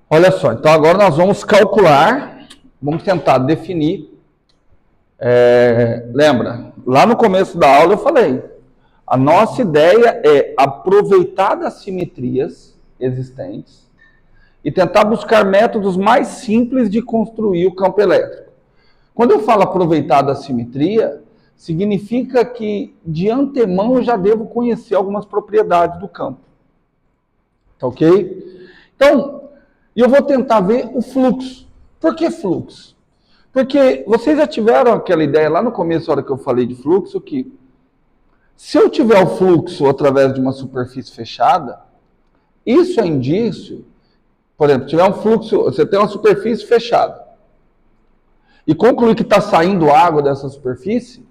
Olha só, então agora nós vamos calcular, vamos tentar definir. Lembra, lá no começo da aula eu falei, a nossa ideia é aproveitar das simetrias existentes e tentar buscar métodos mais simples de construir o campo elétrico. Quando eu falo aproveitar da simetria, significa que de antemão eu já devo conhecer algumas propriedades do campo. Tá ok? Então, eu vou tentar ver o fluxo. Por que fluxo? Porque vocês já tiveram aquela ideia lá no começo, na hora que eu falei de fluxo, que se eu tiver o fluxo através de uma superfície fechada, isso é indício, por exemplo, tiver um fluxo, você tem uma superfície fechada, e concluir que está saindo água dessa superfície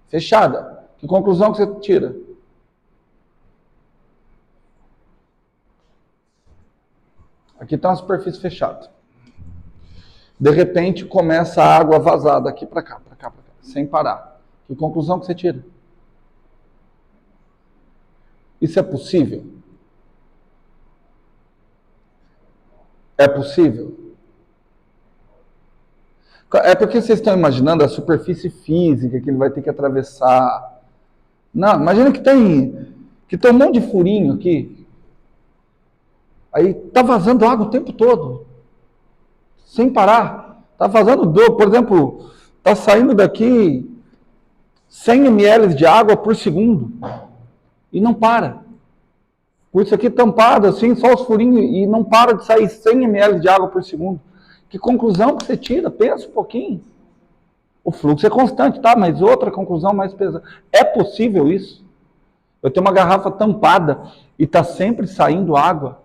fechada, que conclusão que você tira? Aqui está uma superfície fechada. De repente começa a água a vazar daqui para cá, para cá, para cá, sem parar. Que conclusão que você tira? Isso é possível? É possível? É porque vocês estão imaginando a superfície física que ele vai ter que atravessar. Não, imagina que tem um monte de furinho aqui. Aí tá vazando água o tempo todo. Sem parar. Tá vazando, por exemplo, tá saindo daqui 100 ml de água por segundo. E não para. Por isso aqui tampado assim, só os furinhos, e não para de sair 100 ml de água por segundo. Que conclusão que você tira? Pensa um pouquinho. O fluxo é constante, tá? Mas outra conclusão mais pesada. É possível isso? Eu tenho uma garrafa tampada e está sempre saindo água.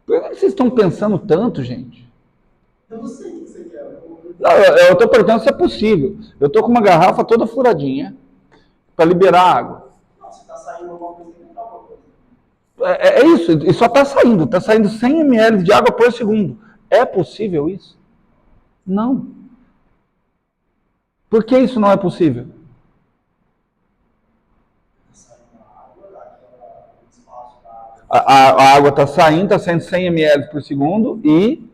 Por que vocês estão pensando tanto, gente? Eu não sei o que você quer. Não, eu estou perguntando se é possível. Eu estou com uma garrafa toda furadinha para liberar água. Não, se está saindo alguma coisa, tem que entrar alguma coisa. É isso, e só está saindo 100 ml de água por segundo. É possível isso? Não. Por que isso não é possível? A água está saindo 100 ml por segundo e...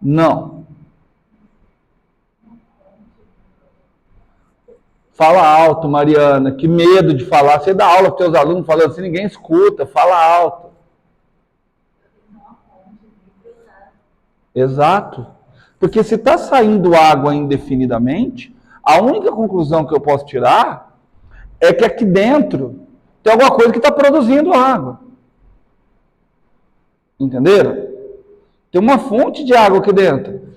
Não. Fala alto, Mariana. Que medo de falar. Você dá aula para os teus alunos falando assim, ninguém escuta. Fala alto. Exato. Porque se está saindo água indefinidamente, a única conclusão que eu posso tirar é que aqui dentro tem alguma coisa que está produzindo água. Entenderam? Tem uma fonte de água aqui dentro.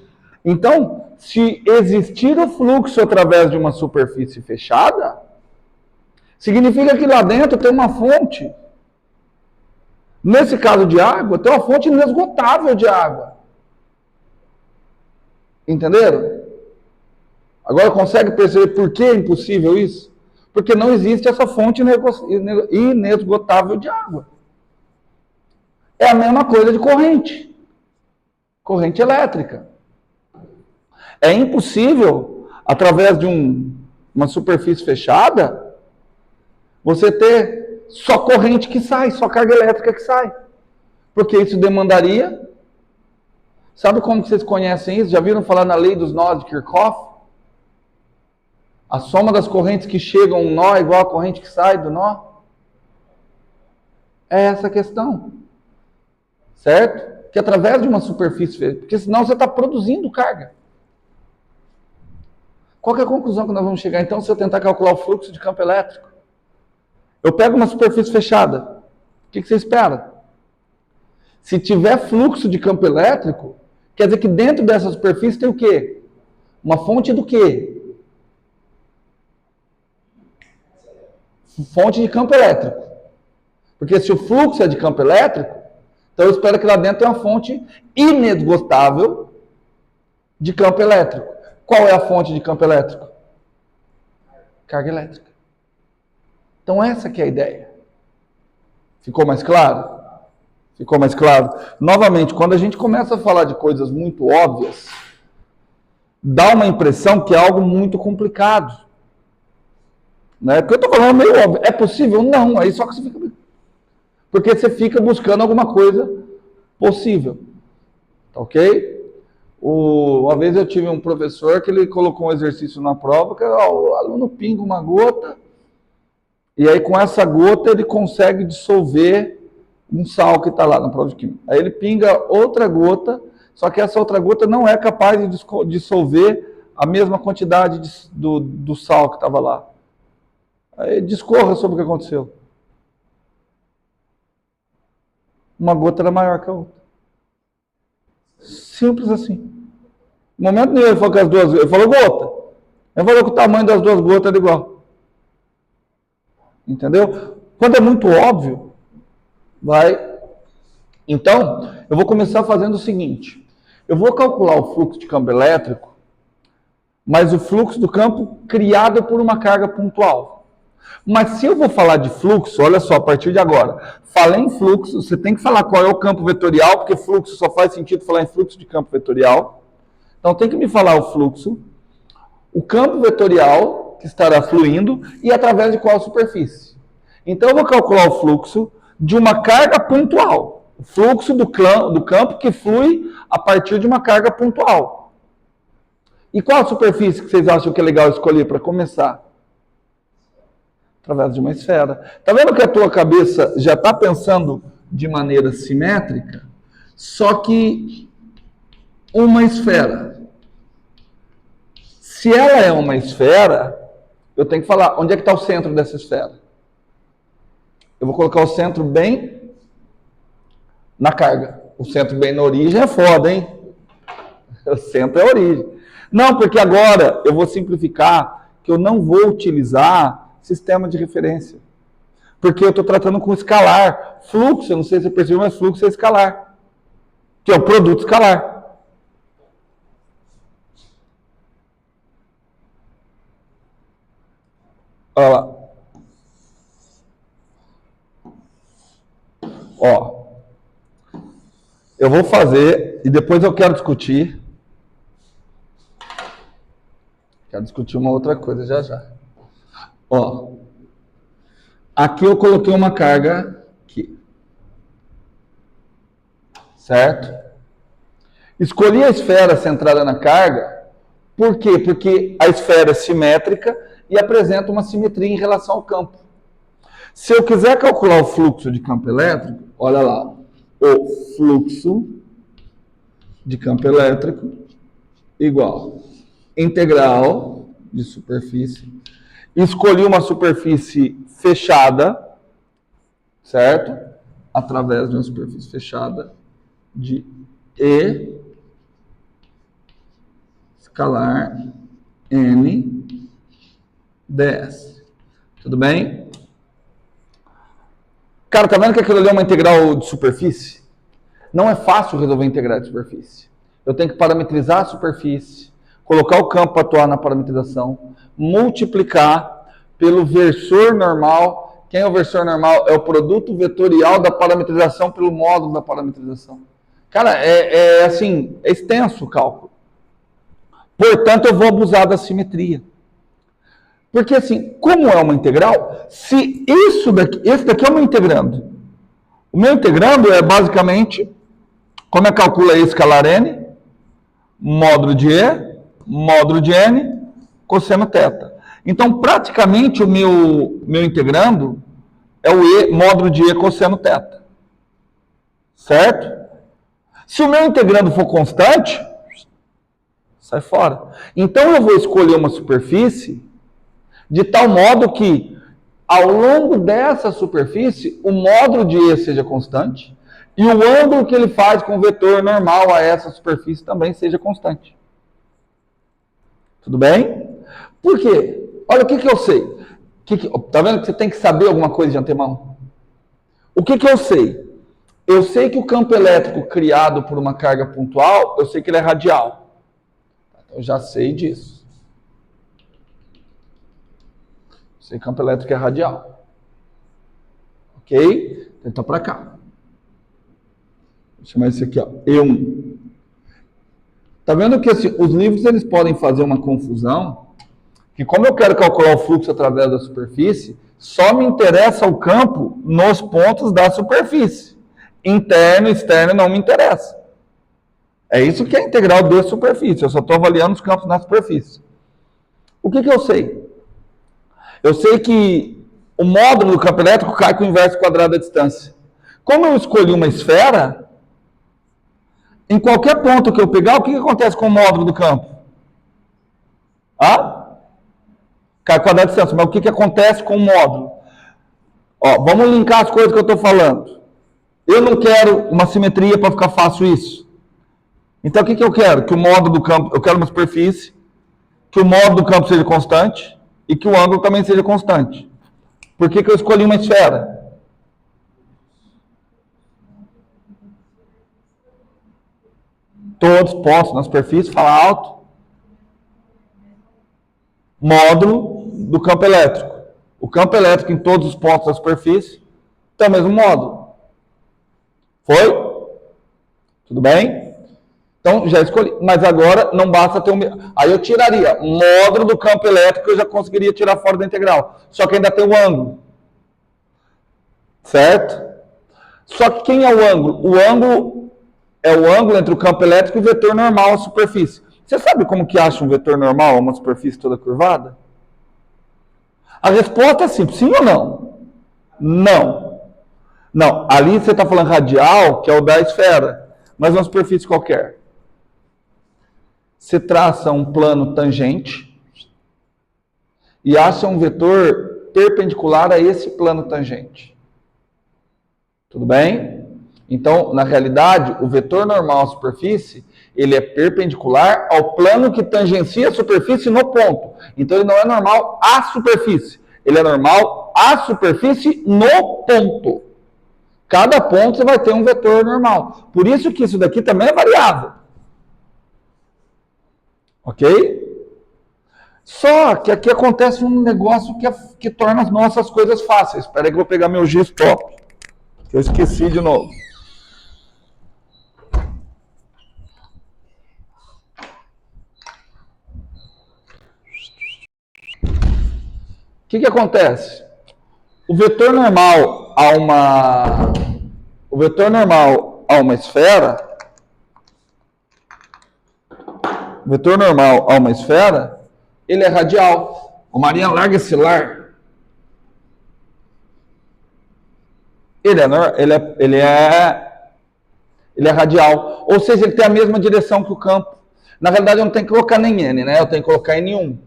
Então, se existir o fluxo através de uma superfície fechada, significa que lá dentro tem uma fonte. Nesse caso de água, tem uma fonte inesgotável de água. Entenderam? Agora consegue perceber por que é impossível isso? Porque não existe essa fonte inesgotável de água. É a mesma coisa de corrente. Corrente elétrica. É impossível, através de uma superfície fechada, você ter só corrente que sai, só carga elétrica que sai. Porque isso demandaria... Sabe como que vocês conhecem isso? Já viram falar na lei dos nós de Kirchhoff? A soma das correntes que chegam a um nó é igual à corrente que sai do nó? É essa a questão. Certo? Que através de uma superfície... Porque senão você está produzindo carga. Qual que é a conclusão que nós vamos chegar, então, se eu tentar calcular o fluxo de campo elétrico? Eu pego uma superfície fechada. O que você espera? Se tiver fluxo de campo elétrico, quer dizer que dentro dessa superfície tem o quê? Uma fonte do quê? Fonte de campo elétrico. Porque se o fluxo é de campo elétrico, então eu espero que lá dentro tenha uma fonte inesgotável de campo elétrico. Qual é a fonte de campo elétrico? Carga elétrica. Então essa que é a ideia. Ficou mais claro? Ficou mais claro? Novamente, quando a gente começa a falar de coisas muito óbvias, dá uma impressão que é algo muito complicado. Né? Porque eu estou falando meio óbvio. É possível? Não. Aí só que você fica... Porque você fica buscando alguma coisa possível. Tá ok? Uma vez eu tive um professor que ele colocou um exercício na prova que o aluno pinga uma gota e aí com essa gota ele consegue dissolver um sal que está lá na prova de química. Aí ele pinga outra gota, só que essa outra gota não é capaz de dissolver a mesma quantidade do sal que estava lá. Aí discorra sobre o que aconteceu. Uma gota era maior que a outra. Simples assim. No momento nenhum ele falou que as duas... Ele falou gota. Ele falou que o tamanho das duas gotas era igual. Entendeu? Quando é muito óbvio, vai... Então, eu vou começar fazendo o seguinte. Eu vou calcular o fluxo de campo elétrico, mas o fluxo do campo criado por uma carga pontual. Mas se eu vou falar de fluxo, olha só, a partir de agora, falei em fluxo, você tem que falar qual é o campo vetorial, porque fluxo só faz sentido falar em fluxo de campo vetorial. Então tem que me falar o fluxo, o campo vetorial que estará fluindo e através de qual superfície. Então eu vou calcular o fluxo de uma carga pontual. O fluxo do campo que flui a partir de uma carga pontual. E qual a superfície que vocês acham que é legal escolher para começar? Através de uma esfera. Tá vendo que a tua cabeça já está pensando de maneira simétrica? Só que uma esfera. Se ela é uma esfera, eu tenho que falar onde é que está o centro dessa esfera. Eu vou colocar o centro bem na carga. O centro bem na origem é foda, hein? O centro é a origem. Não, porque agora eu vou simplificar que eu não vou utilizar sistema de referência. Porque eu estou tratando com escalar. Fluxo, eu não sei se você percebeu, mas fluxo é escalar. Que é o produto escalar. Olha lá. Ó. Eu vou fazer e depois eu quero discutir. Quero discutir uma outra coisa já já. Ó. Aqui eu coloquei uma carga aqui. Certo? Escolhi a esfera centrada na carga. Por quê? Porque a esfera é simétrica e apresenta uma simetria em relação ao campo. Se eu quiser calcular o fluxo de campo elétrico, olha lá, o fluxo de campo elétrico igual integral de superfície. Escolhi uma superfície fechada, certo? Através de uma superfície fechada de E escalar N ds. Tudo bem? Cara, tá vendo que aquilo ali é uma integral de superfície? Não é fácil resolver integral de superfície. Eu tenho que parametrizar a superfície, colocar o campo para atuar na parametrização, multiplicar pelo versor normal. Quem é o versor normal? É o produto vetorial da parametrização pelo módulo da parametrização. Cara, assim, é extenso o cálculo. Portanto, eu vou abusar da simetria. Porque assim, como é uma integral, se esse daqui é o meu integrando. O meu integrando é basicamente, como eu calculo a escalar n, módulo de E, módulo de n, cosseno θ. Então, praticamente, o meu integrando é o E, módulo de E, cosseno θ. Certo? Se o meu integrando for constante, sai fora. Então, eu vou escolher uma superfície de tal modo que, ao longo dessa superfície, o módulo de E seja constante e o ângulo que ele faz com o vetor normal a essa superfície também seja constante. Tudo bem? Por quê? Olha o que eu sei. Tá vendo que você tem que saber alguma coisa de antemão? O que eu sei? Eu sei que o campo elétrico criado por uma carga pontual, eu sei que ele é radial. Eu já sei disso. Sei que o campo elétrico é radial. Ok? Então para cá. Vou chamar esse aqui, ó, E1. Tá vendo que assim, os livros eles podem fazer uma confusão que como eu quero calcular o fluxo através da superfície, só me interessa o campo nos pontos da superfície. Interno e externo não me interessa. É isso que é a integral de superfície. Eu só estou avaliando os campos na superfície. O que eu sei? Eu sei que o módulo do campo elétrico cai com o inverso quadrado da distância. Como eu escolhi uma esfera, em qualquer ponto que eu pegar, o que acontece com o módulo do campo? Cai com o quadrado da distância. Mas o que acontece com o módulo? Vamos linkar as coisas que eu estou falando. Eu não quero uma simetria para ficar fácil isso. Então o que eu quero? Que o módulo do campo, eu quero uma superfície, que o módulo do campo seja constante e que o ângulo também seja constante. Por que eu escolhi uma esfera? Todos postos na superfície, fala alto. Módulo do campo elétrico. O campo elétrico em todos os pontos da superfície tem o mesmo módulo. Foi? Tudo bem? Então, já escolhi. Mas agora não basta ter Aí eu tiraria o módulo do campo elétrico, eu já conseguiria tirar fora da integral. Só que ainda tem o ângulo. Certo? Só que quem é o ângulo? O ângulo é o ângulo entre o campo elétrico e o vetor normal à superfície. Você sabe como que acha um vetor normal a uma superfície toda curvada? A resposta é simples, sim ou não? Não. Não, ali você está falando radial, que é o da esfera, mas uma superfície qualquer. Você traça um plano tangente e acha um vetor perpendicular a esse plano tangente. Tudo bem? Então, na realidade, o vetor normal à superfície, ele é perpendicular ao plano que tangencia a superfície no ponto. Então, ele não é normal à superfície. Ele é normal à superfície no ponto. Cada ponto você vai ter um vetor normal. Por isso que isso daqui também é variável. Ok? Só que aqui acontece um negócio que torna as nossas coisas fáceis. Espera aí que eu vou pegar meu giz top. Que eu esqueci de novo. O que acontece? O vetor normal a uma esfera, ele é radial. O Marinha, larga esse lar. Ele é radial. Ou seja, ele tem a mesma direção que o campo. Na realidade, eu não tenho que colocar nem N, né? Eu tenho que colocar N1.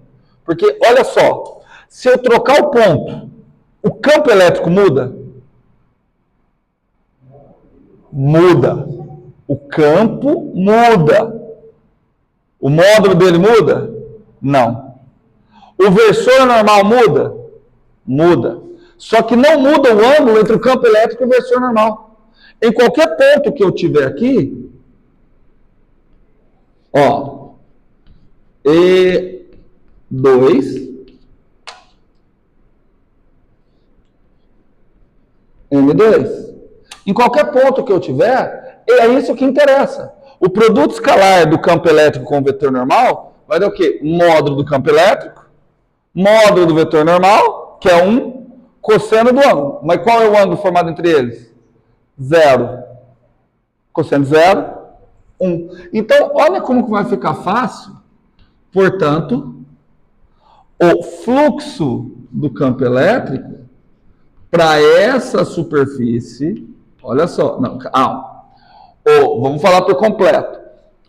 Porque, olha só, se eu trocar o ponto, o campo elétrico muda? Muda. O campo muda. O módulo dele muda? Não. O versor normal muda? Muda. Só que não muda o ângulo entre o campo elétrico e o versor normal. Em qualquer ponto que eu tiver aqui, E2, M2. Em qualquer ponto que eu tiver, é isso que interessa. O produto escalar do campo elétrico com o vetor normal vai dar o quê? Módulo do campo elétrico, módulo do vetor normal, que é 1, cosseno do ângulo. Mas qual é o ângulo formado entre eles? 0. Cosseno de 0, 1. Então, olha como que vai ficar fácil. Portanto, o fluxo do campo elétrico para essa superfície, olha só, vamos falar por completo.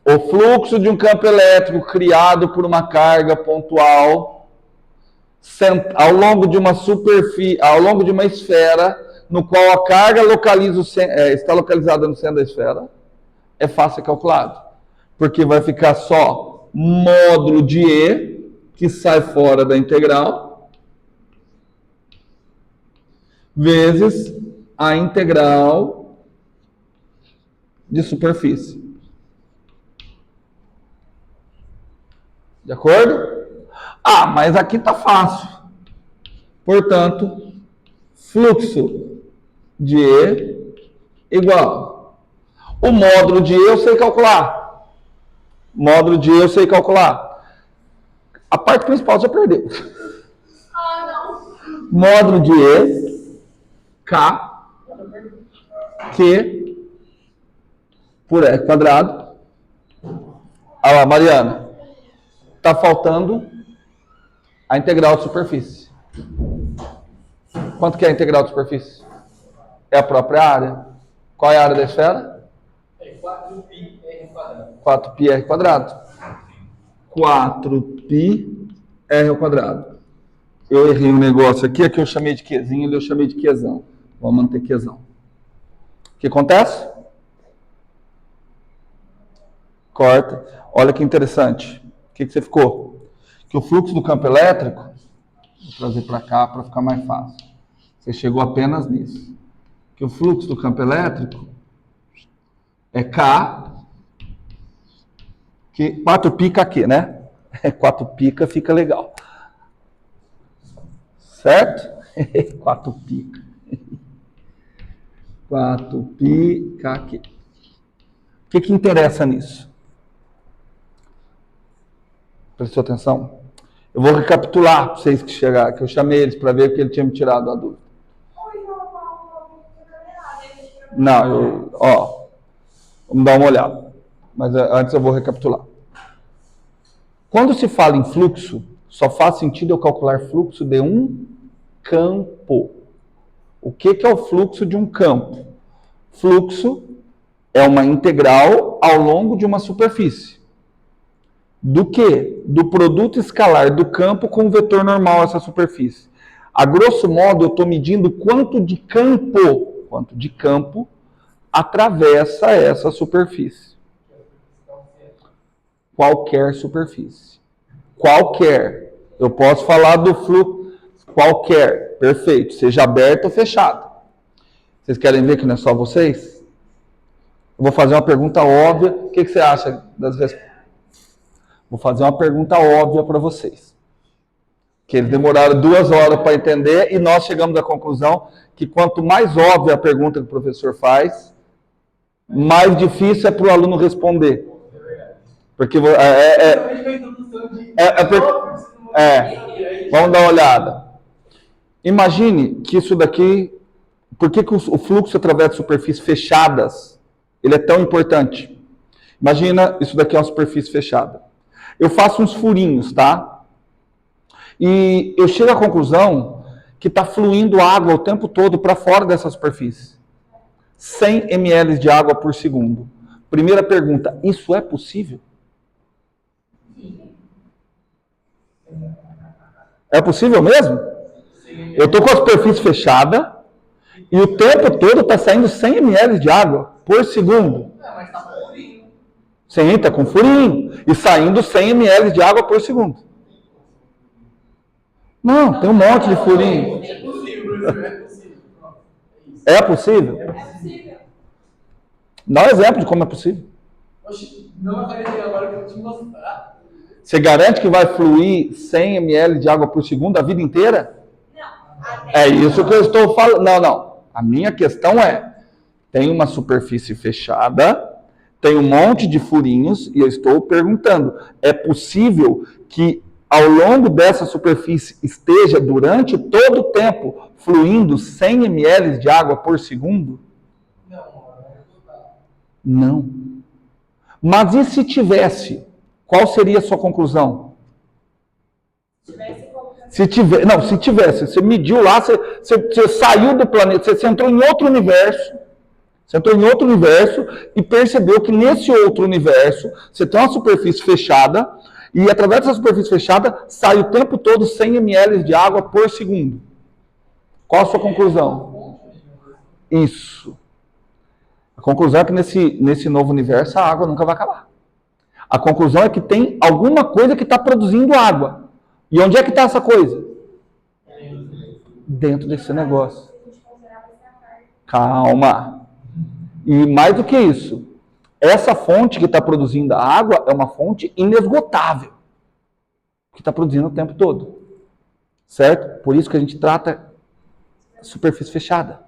O fluxo de um campo elétrico criado por uma carga pontual ao longo de uma superfície, ao longo de uma esfera, no qual a carga está localizada no centro da esfera, é fácil calculado, porque vai ficar só módulo de E, que sai fora da integral, vezes a integral de superfície. De acordo? Mas aqui está fácil. Portanto, fluxo de E igual. O módulo de E eu sei calcular. A parte principal já perdeu. Não. Módulo de E, K, Q, por E quadrado. Olha lá, Mariana. Está faltando a integral de superfície. Quanto que é a integral de superfície? É a própria área. Qual é a área da esfera? É 4πr quadrado. 4πr quadrado. 4πr ao quadrado. Eu errei um negócio aqui eu chamei de Qzinho, eu chamei de Qzão. Vamos manter Qzão. O que acontece? Corta. Olha que interessante. O que você ficou? Que o fluxo do campo elétrico, vou trazer para cá para ficar mais fácil. Você chegou apenas nisso. Que o fluxo do campo elétrico é K, que 4π KQ, né? 4π fica legal. Certo? 4π. 4π KQ. O que interessa nisso? Prestou atenção? Eu vou recapitular para vocês que chegaram, que eu chamei eles para ver que ele tinha me tirado a dúvida. Não, vamos dar uma olhada. Mas antes eu vou recapitular. Quando se fala em fluxo, só faz sentido eu calcular fluxo de um campo. O que é o fluxo de um campo? Fluxo é uma integral ao longo de uma superfície. Do que? Do produto escalar do campo com o vetor normal essa superfície. A grosso modo, eu estou medindo quanto de campo atravessa essa superfície. Qualquer superfície. Qualquer. Eu posso falar do fluxo. Qualquer. Perfeito. Seja aberto ou fechado. Vocês querem ver que não é só vocês? Eu vou fazer uma pergunta óbvia. O que você acha das respostas? Vou fazer uma pergunta óbvia para vocês. Que eles demoraram 2 horas para entender e nós chegamos à conclusão que quanto mais óbvia a pergunta que o professor faz, mais difícil é para o aluno responder. Porque vamos dar uma olhada. Imagine que isso daqui, por que o fluxo através de superfícies fechadas, ele é tão importante? Imagina, isso daqui é uma superfície fechada. Eu faço uns furinhos, tá? E eu chego à conclusão que está fluindo água o tempo todo para fora dessa superfície. 100 ml de água por segundo. Primeira pergunta, isso é possível? É possível mesmo? Eu estou com a superfície fechada e o tempo todo está saindo 100 ml de água por segundo. Mas tá com furinho. Sim, está com furinho. E saindo 100 ml de água por segundo. Não, tem um monte de furinho. É possível, é possível. É possível? É possível. Dá um exemplo de como é possível. Oxi, não apareceu agora que eu vou te mostrar. Você garante que vai fluir 100 ml de água por segundo a vida inteira? Não. É isso que eu estou falando. Não. A minha questão é, tem uma superfície fechada, tem um monte de furinhos, e eu estou perguntando, é possível que ao longo dessa superfície esteja durante todo o tempo fluindo 100 ml de água por segundo? Não. Mas e se tivesse? Qual seria a sua conclusão? Se tivesse, você mediu lá, você saiu do planeta, você entrou em outro universo, e percebeu que nesse outro universo você tem uma superfície fechada e através dessa superfície fechada sai o tempo todo 100 ml de água por segundo. Qual a sua conclusão? Isso. A conclusão é que nesse novo universo a água nunca vai acabar. A conclusão é que tem alguma coisa que está produzindo água. E onde é que está essa coisa? Dentro desse negócio. Calma. E mais do que isso, essa fonte que está produzindo a água é uma fonte inesgotável. Que está produzindo o tempo todo. Certo? Por isso que a gente trata superfície fechada.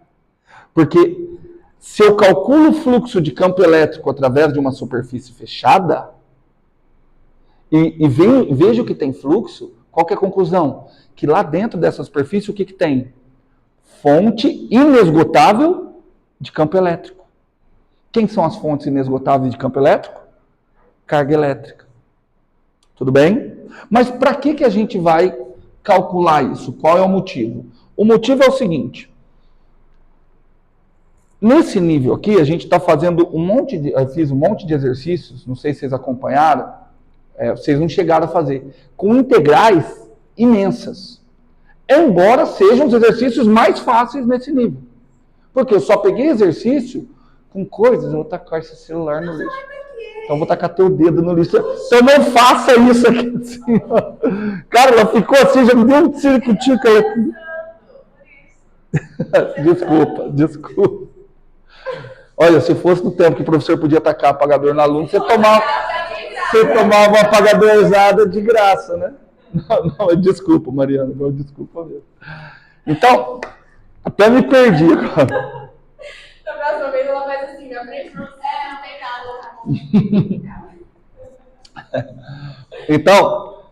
Porque se eu calculo o fluxo de campo elétrico através de uma superfície fechada, vejo que tem fluxo, qual que é a conclusão? Que lá dentro dessa superfície, o que tem? Fonte inesgotável de campo elétrico. Quem são as fontes inesgotáveis de campo elétrico? Carga elétrica. Tudo bem? Mas para que a gente vai calcular isso? Qual é o motivo? O motivo é o seguinte. Nesse nível aqui, a gente está fazendo eu fiz um monte de exercícios, não sei se vocês acompanharam, vocês não chegaram a fazer, com integrais imensas. Embora sejam os exercícios mais fáceis nesse nível. Porque eu só peguei exercício com coisas, eu vou tacar esse celular no lixo. Então eu vou tacar teu dedo no lixo. Então não faça isso aqui assim, ó. Cara, ela ficou assim, já me deu um tico-tico aqui. Desculpa. Olha, se fosse no tempo que o professor podia tacar apagador no aluno, você tomava uma apagadorzada de graça, né? Não, desculpa, Mariana, desculpa mesmo. Então, até me perdi agora. Da próxima vez ela faz assim, na frente não tem nada. Então,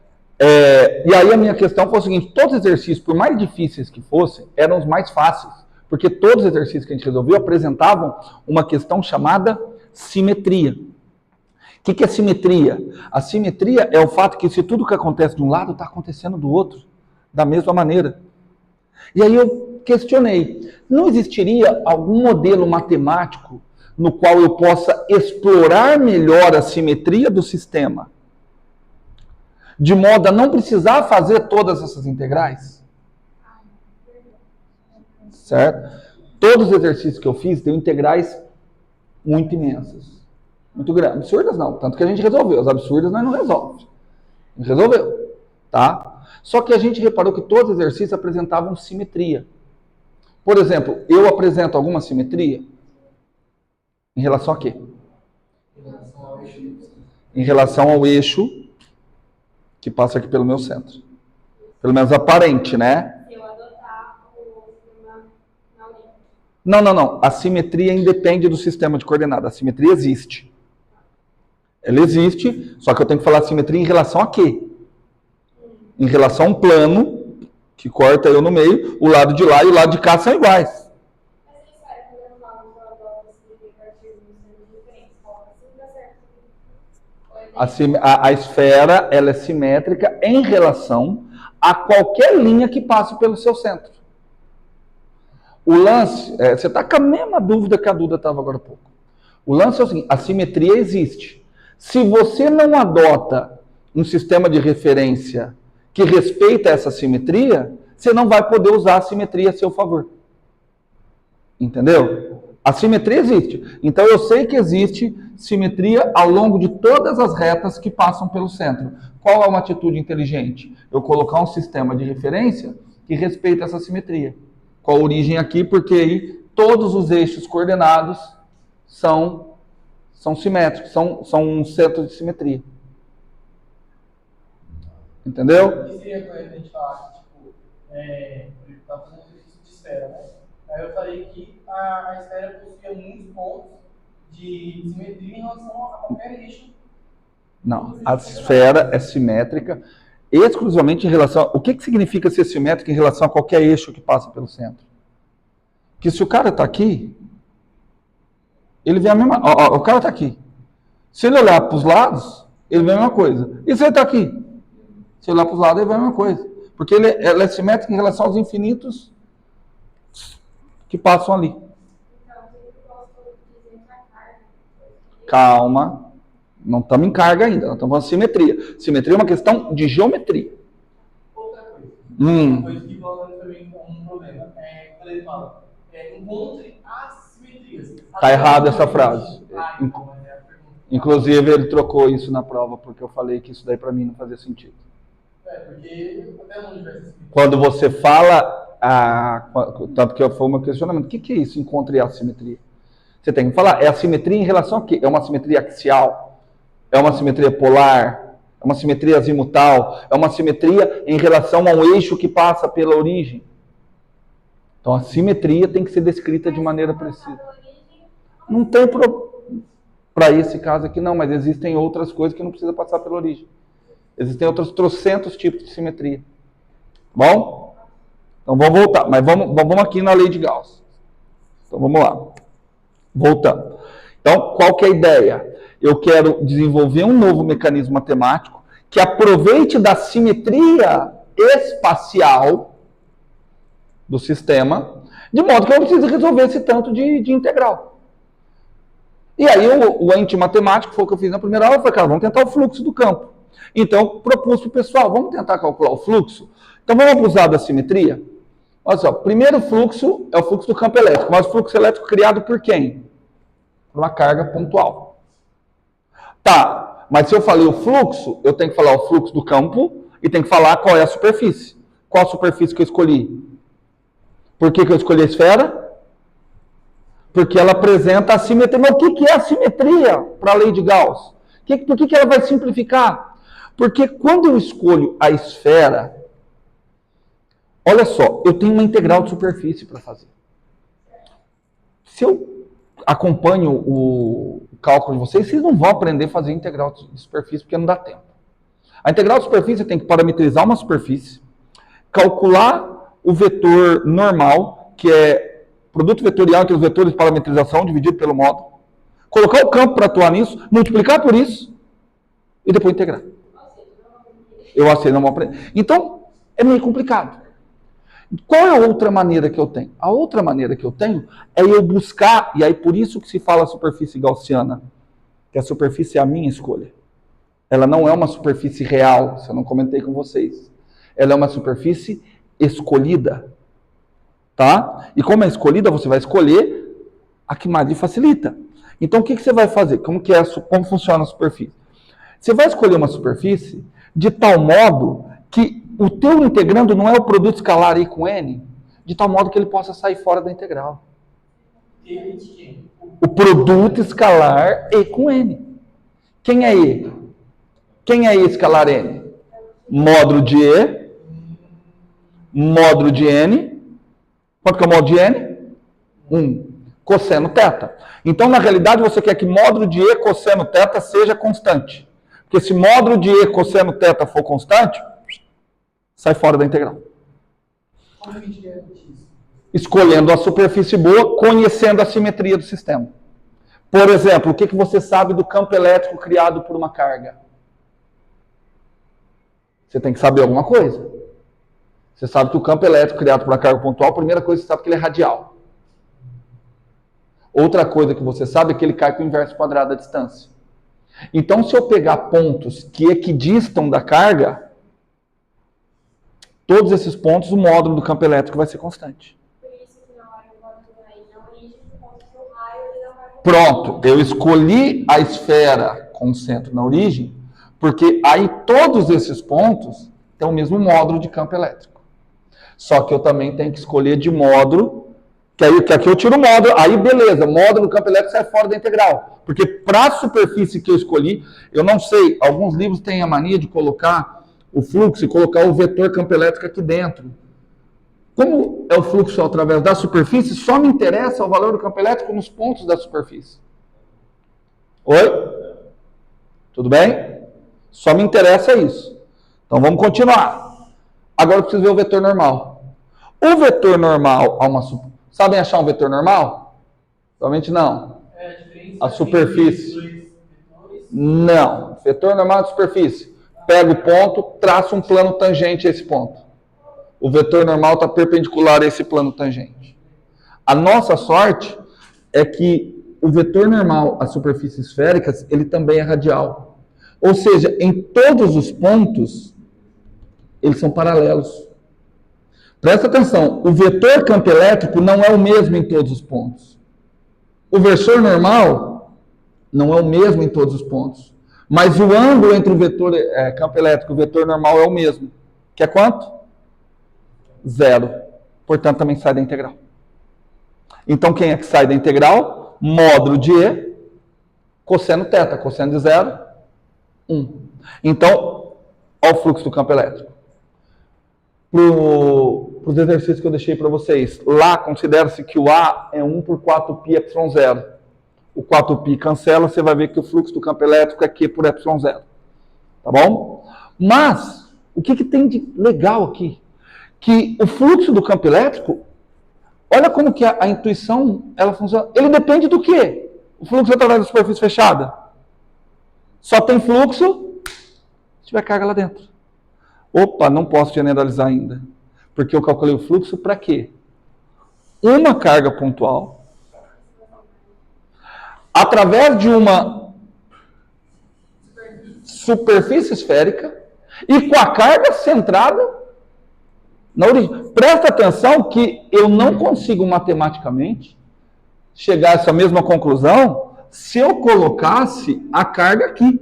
e aí a minha questão foi o seguinte, todos os exercícios, por mais difíceis que fossem, eram os mais fáceis. Porque todos os exercícios que a gente resolveu apresentavam uma questão chamada simetria. O que é simetria? A simetria é o fato que se tudo que acontece de um lado está acontecendo do outro, da mesma maneira. E aí eu questionei, não existiria algum modelo matemático no qual eu possa explorar melhor a simetria do sistema, de modo a não precisar fazer todas essas integrais? Certo? Todos os exercícios que eu fiz têm integrais muito imensas. Muito grandes. Absurdas não. Tanto que a gente resolveu. As absurdas nós não resolvemos. A gente resolveu. Tá? Só que a gente reparou que todos os exercícios apresentavam simetria. Por exemplo, eu apresento alguma simetria? Em relação a quê? Em relação ao eixo que passa aqui pelo meu centro. Pelo menos aparente, né? Não. A simetria independe do sistema de coordenadas. A simetria existe. Ela existe, só que eu tenho que falar simetria em relação a quê? Em relação a um plano que corta eu no meio, o lado de lá e o lado de cá são iguais. A esfera ela é simétrica em relação a qualquer linha que passe pelo seu centro. O lance, você está com a mesma dúvida que a Duda estava agora há pouco. O lance é o seguinte, a simetria existe. Se você não adota um sistema de referência que respeita essa simetria, você não vai poder usar a simetria a seu favor. Entendeu? A simetria existe. Então eu sei que existe simetria ao longo de todas as retas que passam pelo centro. Qual é uma atitude inteligente? Eu colocar um sistema de referência que respeita essa simetria. Com a origem aqui, porque aí todos os eixos coordenados são simétricos, são um centro de simetria. Entendeu? E seria coerente a gente falar que, tipo, ele está fazendo um exercício de esfera, né? Aí eu falei que a esfera possuía muitos pontos de simetria em relação a qualquer eixo. Não, a esfera é simétrica exclusivamente em relação... O que significa ser simétrica em relação a qualquer eixo que passa pelo centro? Que se o cara está aqui, ele vê a mesma... o cara está aqui. Se ele olhar para os lados, ele vê a mesma coisa. E se ele está aqui? Se olhar para os lados, ele vê a mesma coisa. Porque ela é simétrica em relação aos infinitos que passam ali. Calma. Não estamos em carga ainda, nós estamos falando de simetria. Simetria é uma questão de geometria. Outra coisa. Uma coisa que coloca também como um problema. Quando ele fala, encontre assimetrias. Está errado essa frase. Inclusive, ele trocou isso na prova, porque eu falei que isso daí para mim não fazia sentido. Porque até onde vai ser? Quando você fala, tanto que foi o meu questionamento, o que é isso, encontre assimetria? Você tem que falar, é a simetria em relação a quê? É uma simetria axial? É uma simetria polar? É uma simetria azimutal? É uma simetria em relação ao eixo que passa pela origem? Então a simetria tem que ser descrita de maneira precisa. Não tem para esse caso aqui não, mas existem outras coisas que não precisa passar pela origem. Existem outros trocentos tipos de simetria. Bom? Então vamos voltar. Mas vamos aqui na lei de Gauss. Então vamos lá. Voltando. Então, qual que é a ideia? Eu quero desenvolver um novo mecanismo matemático que aproveite da simetria espacial do sistema, de modo que eu não preciso resolver esse tanto de integral. E aí o antimatemático, foi o que eu fiz na primeira aula, foi, cara, vamos tentar o fluxo do campo. Então, eu propus para o pessoal, vamos tentar calcular o fluxo? Então, vamos abusar da simetria? Olha só, primeiro fluxo é o fluxo do campo elétrico, mas o fluxo elétrico criado por quem? Por uma carga pontual. Tá, mas se eu falei o fluxo, eu tenho que falar o fluxo do campo e tenho que falar qual é a superfície. Qual a superfície que eu escolhi? Por que eu escolhi a esfera? Porque ela apresenta a simetria. Mas o que é a simetria para a lei de Gauss? Por que ela vai simplificar? Porque quando eu escolho a esfera, olha só, eu tenho uma integral de superfície para fazer. Se eu acompanho o cálculo de vocês, vocês não vão aprender a fazer integral de superfície, porque não dá tempo. A integral de superfície tem que parametrizar uma superfície, calcular o vetor normal, que é produto vetorial entre os vetores de parametrização dividido pelo módulo, colocar o campo para atuar nisso, multiplicar por isso e depois integrar. Eu aceito, não vou aprender. Então, é meio complicado. Qual é a outra maneira que eu tenho? A outra maneira que eu tenho é eu buscar, e aí por isso que se fala superfície gaussiana, que a superfície é a minha escolha. Ela não é uma superfície real, se eu não comentei com vocês. Ela é uma superfície escolhida. Tá? E como é escolhida, você vai escolher a que mais lhe facilita. Então, o que você vai fazer? Como funciona a superfície? Você vai escolher uma superfície de tal modo que o teu integrando não é o produto escalar I com N, de tal modo que ele possa sair fora da integral. O produto escalar E com N. Quem é E? Quem é E escalar N? Módulo de E, módulo de N. Quanto que é o módulo de N? 1. Cosseno θ. Então, na realidade, você quer que módulo de E cosseno θ seja constante. Porque se módulo de E cosseno θ for constante, sai fora da integral. Como a gente garante isso? Escolhendo a superfície boa, conhecendo a simetria do sistema. Por exemplo, o que você sabe do campo elétrico criado por uma carga? Você tem que saber alguma coisa. Você sabe que o campo elétrico criado por uma carga pontual, a primeira coisa que você sabe é que ele é radial. Outra coisa que você sabe é que ele cai com o inverso quadrado da distância. Então, se eu pegar pontos que equidistam da carga, todos esses pontos, o módulo do campo elétrico vai ser constante. Por isso que na hora eu boto aí na origem, por conta do raio, ele não vai... Pronto, eu escolhi a esfera com centro na origem, porque aí todos esses pontos têm o mesmo módulo de campo elétrico. Só que eu também tenho que escolher de módulo, que aqui eu tiro o módulo, aí beleza, módulo do campo elétrico sai fora da integral. Porque para a superfície que eu escolhi, eu não sei, alguns livros têm a mania de colocar o fluxo e colocar o vetor campo elétrico aqui dentro. Como é o fluxo através da superfície, só me interessa o valor do campo elétrico nos pontos da superfície. Oi? Tudo bem? Só me interessa isso. Então vamos continuar. Agora eu preciso ver o vetor normal. O vetor normal a uma superfície. Sabem achar um vetor normal? Provavelmente não. A superfície. Não. Vetor normal de superfície. Pega o ponto, traça um plano tangente a esse ponto. O vetor normal está perpendicular a esse plano tangente. A nossa sorte é que o vetor normal às superfícies esféricas, ele também é radial. Ou seja, em todos os pontos, eles são paralelos. Presta atenção, o vetor campo elétrico não é o mesmo em todos os pontos. O vetor normal não é o mesmo em todos os pontos. Mas o ângulo entre o vetor campo elétrico e o vetor normal é o mesmo. Que é quanto? 0. Portanto, também sai da integral. Então, quem é que sai da integral? Módulo de E, cosseno θ. Cosseno de 0, 1. Então, olha o fluxo do campo elétrico. Para os exercícios que eu deixei para vocês. Lá, considera-se que o A é 1 por 4π ε0. O 4π cancela, você vai ver que o fluxo do campo elétrico é Q por ε0. Tá bom? Mas, o que tem de legal aqui? Que o fluxo do campo elétrico, olha como que a intuição, ela funciona. Ele depende do quê? O fluxo através da superfície fechada. Só tem fluxo se tiver carga lá dentro. Opa, não posso generalizar ainda. Porque eu calculei o fluxo para quê? Uma carga pontual, através de uma superfície esférica e com a carga centrada na origem. Presta atenção que eu não consigo matematicamente chegar a essa mesma conclusão se eu colocasse a carga aqui.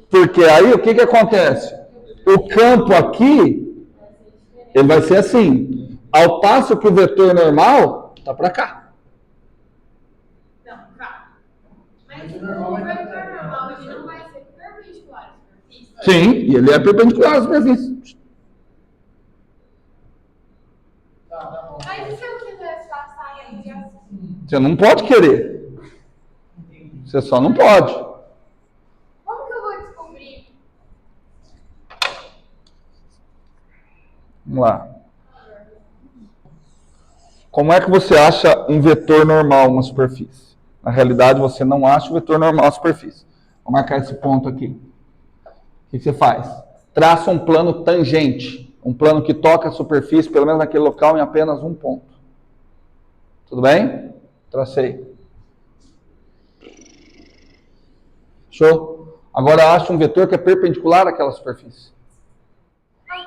Porque aí o que acontece? O campo aqui, ele vai ser assim. Ao passo que o vetor normal está para cá. Não, tá. Mas o vetor normal, ele não vai ser perpendicular à superfície? Sim, e ele é perpendicular à superfície. Mas e se eu quisesse passar ele assim? Você não pode querer. Você só não pode. Como que eu vou descobrir? Vamos lá. Como é que você acha um vetor normal uma superfície? Na realidade, você não acha o vetor normal a superfície. Vou marcar esse ponto aqui. O que você faz? Traça um plano tangente. Um plano que toca a superfície, pelo menos naquele local, em apenas um ponto. Tudo bem? Tracei. Show? Agora acha um vetor que é perpendicular àquela superfície. Tá.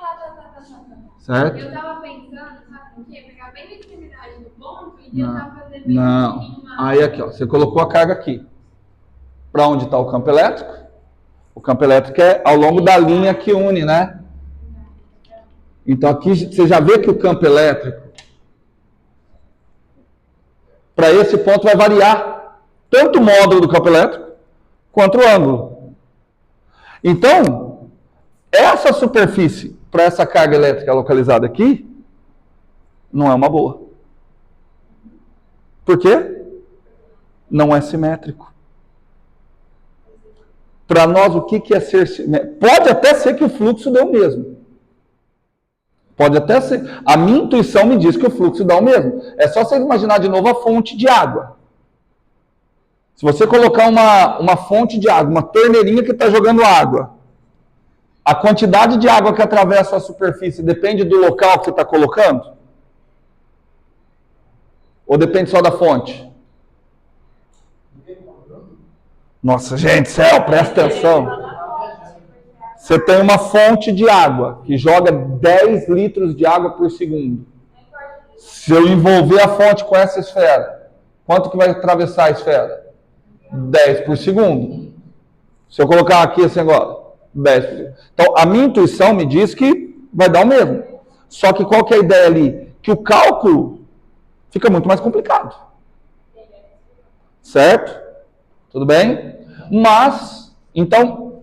Certo? Eu tava pensando, sabe o quê? Pegar bem a extremidade do ponto e tentar fazer bem Não. uma... Aí aqui, ó, você colocou a carga aqui. Para onde está o campo elétrico? O campo elétrico é ao longo da linha que une, né? Então aqui você já vê que o campo elétrico para esse ponto vai variar tanto o módulo do campo elétrico quanto o ângulo. Então, essa superfície para essa carga elétrica localizada aqui não é uma boa. Por quê? Não é simétrico. Para nós, o que é ser simétrico? Pode até ser que o fluxo dê o mesmo. Pode até ser. A minha intuição me diz que o fluxo dá o mesmo. É só você imaginar de novo a fonte de água. Se você colocar uma fonte de água, uma torneirinha que está jogando água, a quantidade de água que atravessa a superfície depende do local que você está colocando? Ou depende só da fonte? Nossa, gente, céu, presta atenção. Você tem uma fonte de água que joga 10 litros de água por segundo. Se eu envolver a fonte com essa esfera, quanto que vai atravessar a esfera? 10 por segundo. Se eu colocar aqui assim agora, 10 por segundo. Então, a minha intuição me diz que vai dar o mesmo. Só que qual que é a ideia ali? Que o cálculo fica muito mais complicado. Certo? Tudo bem? Mas, então,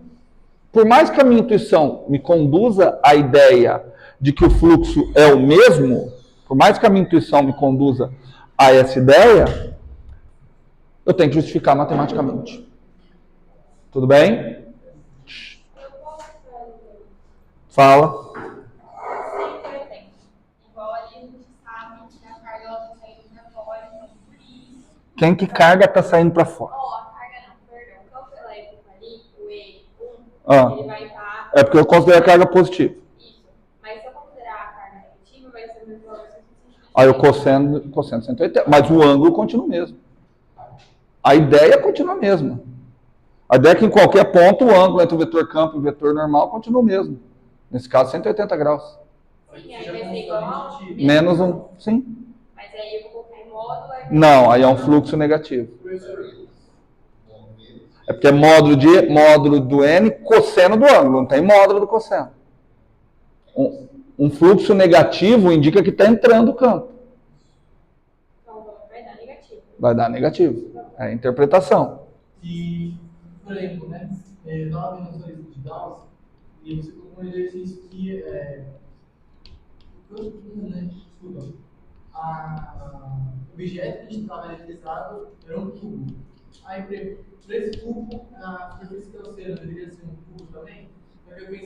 por mais que a minha intuição me conduza à ideia de que o fluxo é o mesmo, por mais que a minha intuição me conduza a essa ideia, eu tenho que justificar matematicamente. Tudo bem? Fala. Quem que carga está saindo para fora? Ele vai estar... É porque eu considero a carga positiva. Isso. Mas se eu considerar a carga negativa, vai ser o mesmo valor 180. Aí eu cosseno 180. Mas o ângulo continua o mesmo. A ideia continua a mesma. A ideia é que em qualquer ponto o ângulo entre o vetor campo e o vetor normal continua o mesmo. Nesse caso, 180 graus. Sim, aí vai ser igual... Menos um, sim. Mas aí eu vou colocar em módulo... Não, aí é um fluxo negativo. É porque é módulo do N cosseno do ângulo, não tem módulo do cosseno. Um fluxo negativo indica que está entrando o campo. Então vai dar negativo. Vai dar negativo. É a interpretação. E, por exemplo, né, eu estava vendo o exercício de Gauss e você colocou um exercício que o objeto que estava eletrizado era um cubo. Aí, para esse cubo, a superfície gaussiana deveria ser um cubo também?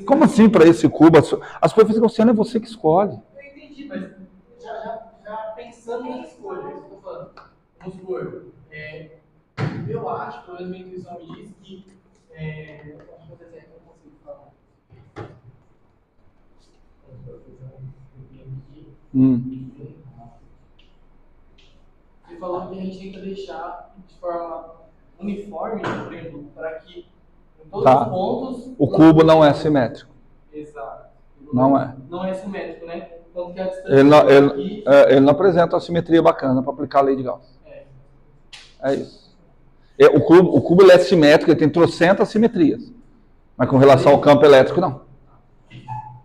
Como assim para esse cubo? A superfície gaussiana é você que escolhe. Eu entendi, mas já pensando na escolha, é isso que eu estou falando. Vamos supor, eu acho, pelo menos minha intuição me diz que. Acho que eu não consigo falar. Você falou que a gente tenta deixar de forma uniforme, por exemplo, para que em todos os pontos. O cubo não é simétrico. Exato. Não é. Não é simétrico, né? Tanto que a distância ele não apresenta uma simetria bacana para aplicar a lei de Gauss. É isso. O cubo ele é simétrico, ele tem trocentas simetrias. Mas com relação ao campo elétrico, não.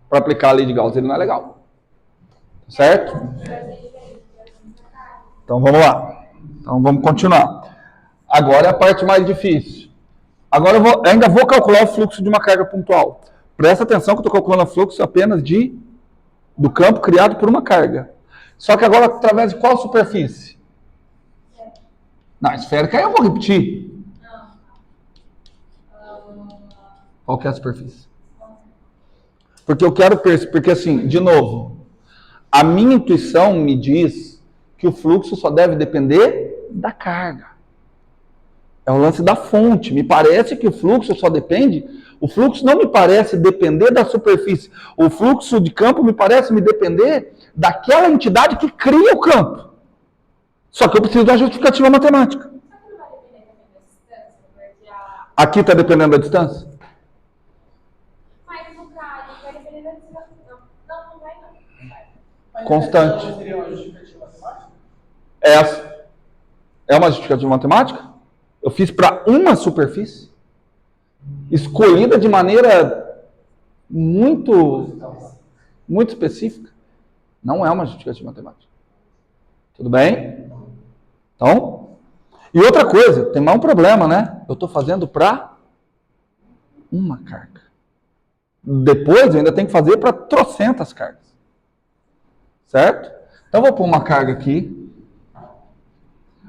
Para aplicar a lei de Gauss, ele não é legal. Certo? Então vamos lá. Então vamos continuar. Agora é a parte mais difícil. Agora eu ainda vou calcular o fluxo de uma carga pontual. Presta atenção que eu estou calculando o fluxo apenas do campo criado por uma carga. Só que agora através de qual superfície? Não, esférica aí eu vou repetir. Qual que é a superfície? Porque eu quero perceber, porque assim, de novo, a minha intuição me diz que o fluxo só deve depender da carga. É o lance da fonte. Me parece que o fluxo só depende. O fluxo não me parece depender da superfície. O fluxo de campo me parece me depender daquela entidade que cria o campo. Só que eu preciso de uma justificativa matemática. Aqui está dependendo da distância? Mas no caso, vai depender da distância. Não vai não. Constante. Seria uma justificativa matemática? Essa é uma justificativa matemática? Eu fiz para uma superfície, escolhida de maneira muito específica. Não é uma justificativa matemática. Tudo bem? Então, e outra coisa, tem mais um problema, né? Eu estou fazendo para uma carga. Depois eu ainda tenho que fazer para trocentas cargas. Certo? Então, eu vou pôr uma carga aqui.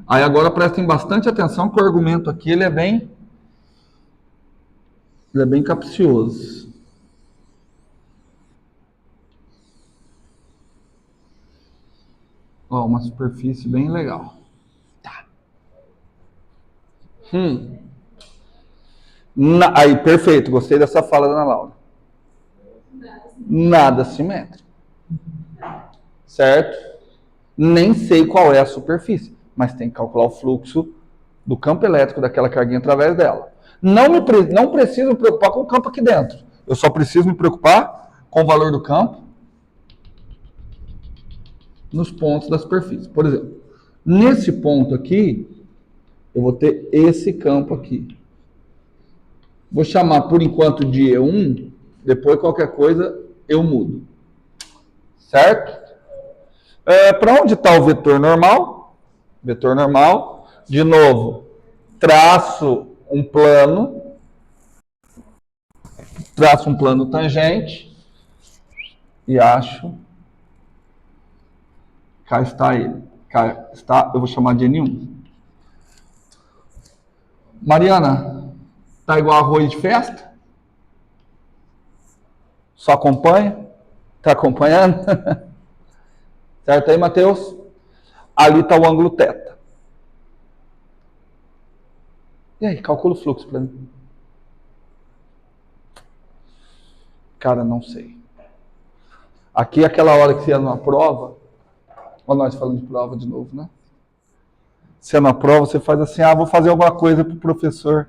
Aí agora prestem bastante atenção que o argumento aqui ele é bem capcioso. Ó, uma superfície bem legal. Tá. Aí, perfeito. Gostei dessa fala da Ana Laura. Nada simétrico. Certo? Nem sei qual é a superfície, mas tem que calcular o fluxo do campo elétrico daquela carguinha através dela. Não preciso me preocupar com o campo aqui dentro. Eu só preciso me preocupar com o valor do campo nos pontos da superfície. Por exemplo, nesse ponto aqui, eu vou ter esse campo aqui. Vou chamar por enquanto de E1, depois qualquer coisa eu mudo. Certo? Para onde está o vetor normal? Vetor normal. De novo, traço um plano tangente e acho. Cá está ele. Cá está, eu vou chamar de N1. Mariana, tá igual arroz de festa? Só acompanha? Tá acompanhando? Certo aí, Matheus? Ali está o ângulo θ. E aí, calcula o fluxo para mim. Cara, não sei. Aqui é aquela hora que você ia numa prova. Olha nós falando de prova de novo, né? Você é na prova, você faz assim, vou fazer alguma coisa para o professor.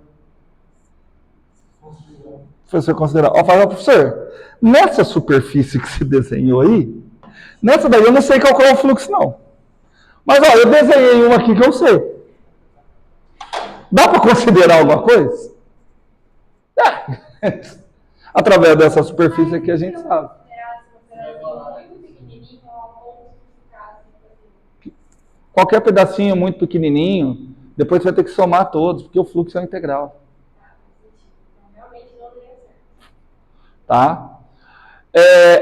Professor considerar. Fala, professor, nessa superfície que você desenhou aí, nessa daí eu não sei calcular o fluxo, não. Mas, eu desenhei uma aqui que eu sei. Dá para considerar alguma coisa? Através dessa superfície aqui a gente sabe. Qualquer pedacinho muito pequenininho, depois você vai ter que somar todos, porque o fluxo é integral. Tá?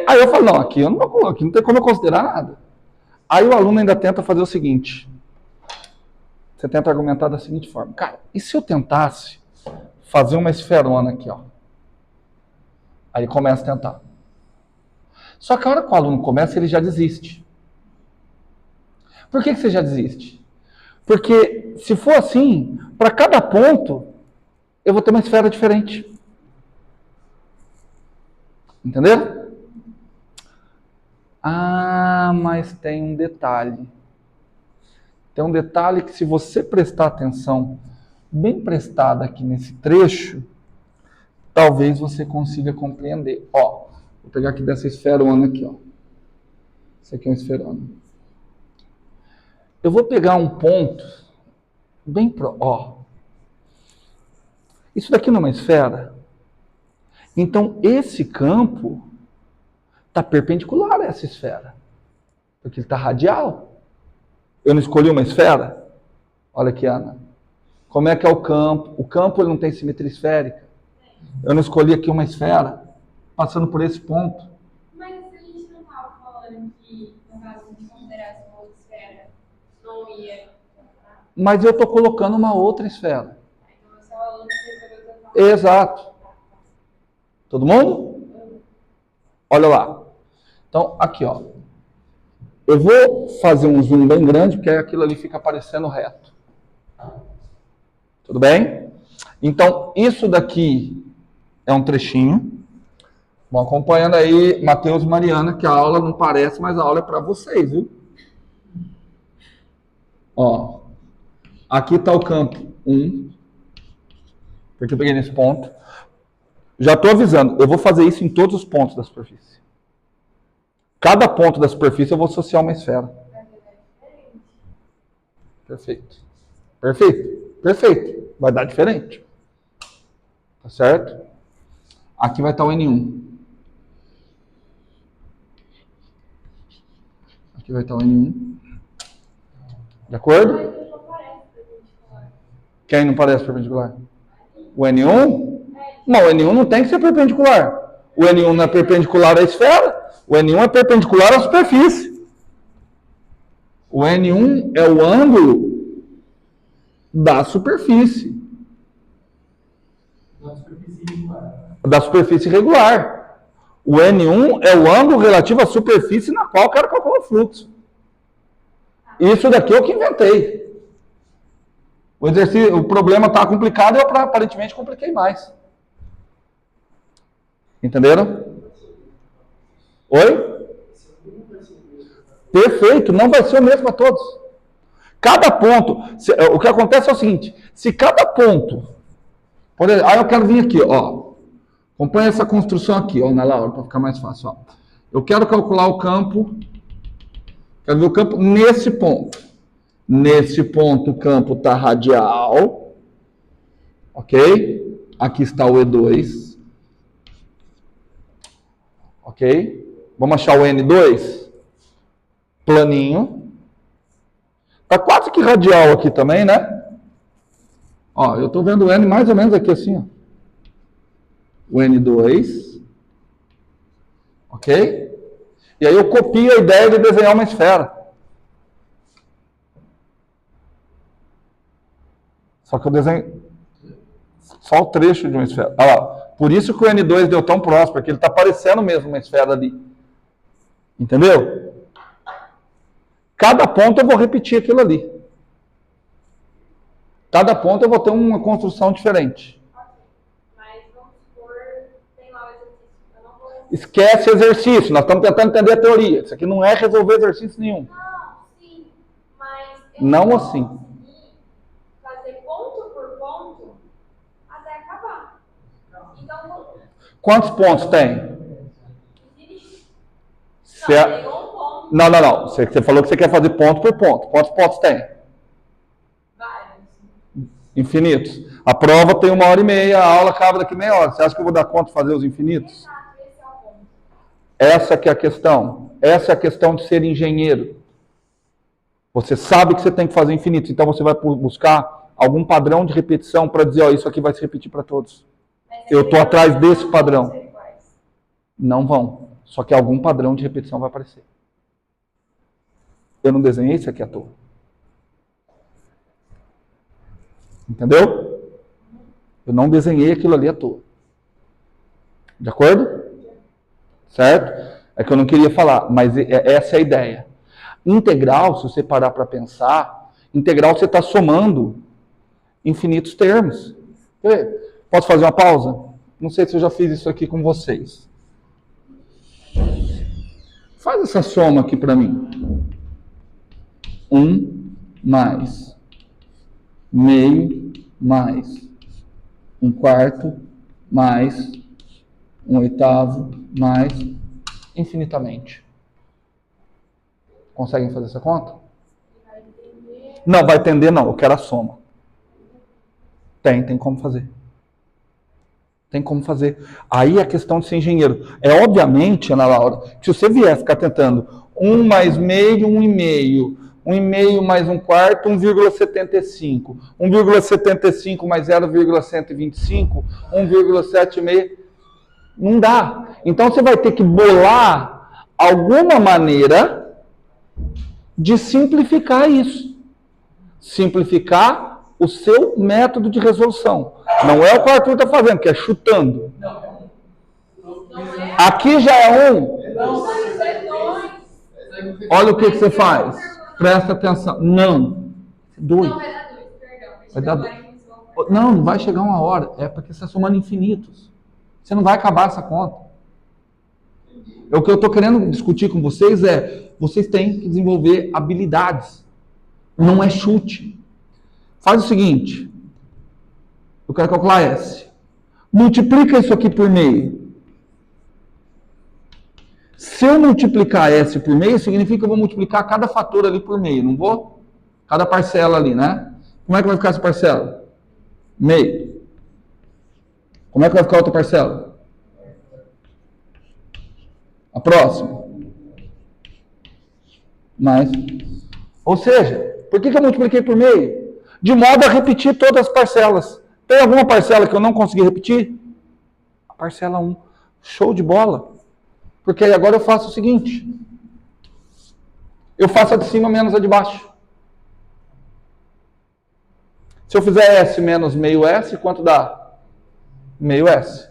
Aí eu falo, não, aqui não tem como eu considerar nada. Aí o aluno ainda tenta fazer o seguinte. você tenta argumentar da seguinte forma. Cara, e se eu tentasse fazer uma esferona aqui, ó? Aí começa a tentar. Só que a hora que o aluno começa, ele já desiste. Por que você já desiste? Porque se for assim, para cada ponto, eu vou ter uma esfera diferente. Entenderam? Ah, mas tem um detalhe. Tem um detalhe que se você prestar atenção, bem prestada aqui nesse trecho, talvez você consiga compreender. Ó, vou pegar aqui dessa esferona aqui, ó. Isso aqui é uma esferona. Eu vou pegar um ponto bem ó. Isso daqui não é uma esfera? Então, esse campo está perpendicular a essa esfera. Porque ele está radial. Eu não escolhi uma esfera? Olha aqui, Ana. Como é que é o campo? O campo ele não tem simetria esférica. Eu não escolhi aqui uma esfera, passando por esse ponto. Mas a gente não estava falando que, no caso, a gente considerasse uma outra esfera, não ia... Mas eu estou colocando uma outra esfera. Então, esse é o aluno que resolveu tentar. Exato. Todo mundo? Olha lá. Então, aqui, ó. Eu vou fazer um zoom bem grande, porque aí aquilo ali fica aparecendo reto. Tudo bem? Então, isso daqui é um trechinho. Vão acompanhando aí, Matheus e Mariana, que a aula não parece, mas a aula é para vocês, viu? Ó, aqui está o campo 1, porque eu peguei nesse ponto. Já estou avisando, eu vou fazer isso em todos os pontos da superfície. Cada ponto da superfície eu vou associar uma esfera. Perfeito. Perfeito. Perfeito. Vai dar diferente. Tá certo? Aqui vai estar o N1. Aqui vai estar o N1. De acordo? Quem não parece perpendicular? O N1? Não, o N1 não tem que ser perpendicular. O N1 não é perpendicular à esfera. O N1 é perpendicular à superfície. O N1 é o ângulo da superfície. Da superfície regular. O N1 é o ângulo relativo à superfície na qual eu quero calcular o fluxo. Isso daqui eu que inventei. O problema está complicado e eu aparentemente compliquei mais. Entenderam? Oi? Perfeito, não vai ser o mesmo para todos. Cada ponto, o que acontece é o seguinte, se cada ponto, por exemplo, aí eu quero vir aqui, ó, acompanha essa construção aqui, ó, Ana Laura, para ficar mais fácil, ó. Eu quero calcular o campo, quero ver o campo nesse ponto. Nesse ponto o campo está radial, ok? Aqui está o E2, ok? Vamos achar o N2? Planinho. Está quase que radial aqui também, né? Ó, eu estou vendo o N mais ou menos aqui assim, ó. O N2. Ok? E aí eu copio a ideia de desenhar uma esfera. Só que eu desenho só o trecho de uma esfera. Olha lá. Por isso que o N2 deu tão próximo, porque ele está parecendo mesmo uma esfera ali. Entendeu? Cada ponto eu vou repetir aquilo ali. Cada ponto eu vou ter uma construção diferente. Mas vamos supor, tem lá o exercício. Eu não vou... Esquece exercício, nós estamos tentando entender a teoria. Isso aqui não é resolver exercício nenhum. Não, sim, mas... Não assim. Fazer ponto por ponto até acabar. Então, Quantos pontos tem? tem um ponto. Não. Você falou que você quer fazer ponto por ponto. Quantos pontos tem? Vários. Infinitos. A prova tem 1h30, a aula acaba daqui meia hora. Você acha que eu vou dar conta de fazer os infinitos? Exato, esse é o ponto. Essa que é a questão. Essa é a questão de ser engenheiro. Você sabe que você tem que fazer infinitos, então você vai buscar algum padrão de repetição para dizer, ó, isso aqui vai se repetir para todos. Eu estou atrás desse padrão. Não vão. Só que algum padrão de repetição vai aparecer. Eu não desenhei isso aqui à toa. Entendeu? Eu não desenhei aquilo ali à toa. De acordo? Certo? É que eu não queria falar, mas essa é a ideia. Integral, se você parar para pensar, integral você está somando infinitos termos. Posso fazer uma pausa? Não sei se eu já fiz isso aqui com vocês. Faz essa soma aqui para mim. 1 mais meio mais 1/4 mais 1/8 mais infinitamente. Conseguem fazer essa conta? Não, vai entender não, eu quero a soma. Tem como fazer. Tem como fazer. Aí é questão de ser engenheiro. É obviamente, Ana Laura, que se você vier ficar tentando 1 mais meio, 1,5, 1,5 mais 1/4, 1,75. 1,75 mais 0,125, 1,76. Não dá. Então você vai ter que bolar alguma maneira de simplificar isso. Simplificar o seu método de resolução. Não é o que o Arthur está fazendo, que é chutando. Aqui já é 1. Olha o que você faz. Presta atenção. Não. 2. Não, vai dar 2, perdão. Vai dar 2. Não vai chegar uma hora. É porque você está somando infinitos. Você não vai acabar essa conta. O que eu estou querendo discutir com vocês é, vocês têm que desenvolver habilidades. Não é chute. Faz o seguinte. Eu quero calcular S. Multiplica isso aqui por meio. Se eu multiplicar S por meio, significa que eu vou multiplicar cada fator ali por meio, não vou? Cada parcela ali, né? Como é que vai ficar essa parcela? Meio. Como é que vai ficar a outra parcela? A próxima. Mais. Ou seja, por que eu multipliquei por meio? De modo a repetir todas as parcelas. Tem alguma parcela que eu não consegui repetir? A parcela 1. Show de bola. Porque aí agora eu faço o seguinte. Eu faço a de cima menos a de baixo. Se eu fizer S menos meio S, quanto dá? Meio S.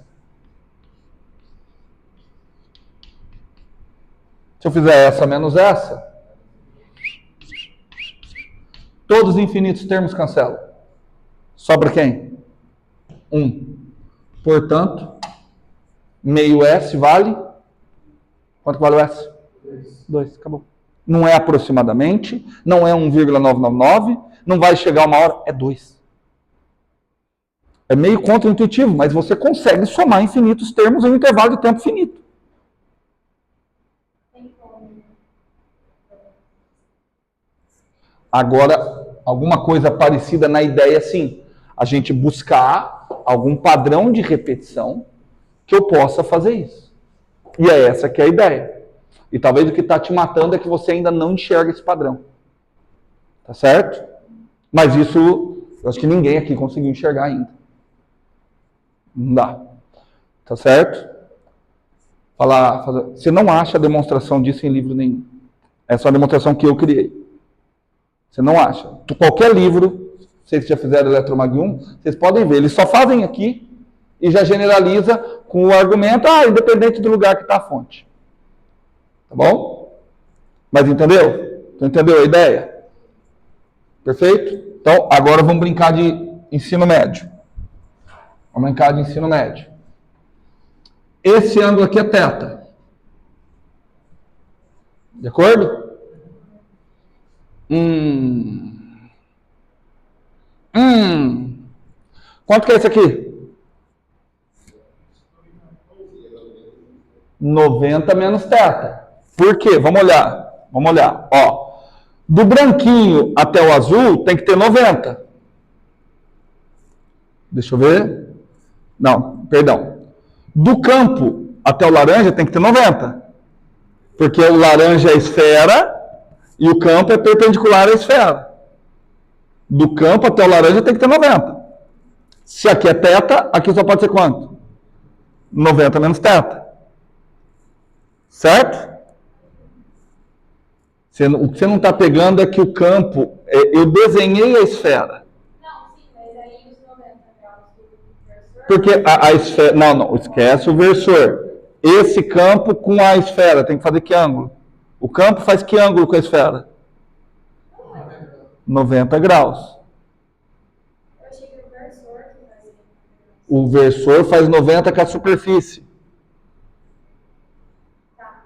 Se eu fizer essa menos essa, todos os infinitos termos cancelam. Sobra quem? 1. Portanto, meio S vale... Quanto vale o S? 2. Acabou. Não é aproximadamente, não é 1,999, não vai chegar uma hora, é 2. É meio contra-intuitivo, mas você consegue somar infinitos termos em um intervalo de tempo finito. Agora, alguma coisa parecida na ideia, sim. A gente buscar algum padrão de repetição que eu possa fazer isso. E é essa que é a ideia. E talvez o que está te matando é que você ainda não enxerga esse padrão. Tá certo? Mas isso, eu acho que ninguém aqui conseguiu enxergar ainda. Não dá. Tá certo? Você não acha a demonstração disso em livro nenhum. Essa é uma demonstração que eu criei. Você não acha. Qualquer livro, vocês que já fizeram Eletromag 1, vocês podem ver. Eles só fazem aqui e já generaliza com o argumento, independente do lugar que está a fonte. Tá bom? Mas entendeu? Entendeu a ideia? Perfeito? Então, agora vamos brincar de ensino médio. Vamos brincar de ensino médio. Esse ângulo aqui é θ. De acordo? Quanto que é esse aqui? 90 menos θ. Por quê? Vamos olhar. Vamos olhar. Ó, do branquinho até o azul tem que ter 90. Deixa eu ver. Não, perdão. Do campo até o laranja tem que ter 90. Porque o laranja é a esfera e o campo é perpendicular à esfera. Do campo até o laranja tem que ter 90. Se aqui é θ, aqui só pode ser quanto? 90 menos θ. Certo? O que você não está pegando é que o campo... eu desenhei a esfera. Não, sim, mas aí Porque a esfera... Não, esquece o versor. Esse campo com a esfera, tem que fazer que ângulo? O campo faz que ângulo com a esfera? 90 graus. Eu achei que era o versor que fazia. O versor faz 90 com a superfície. Tá.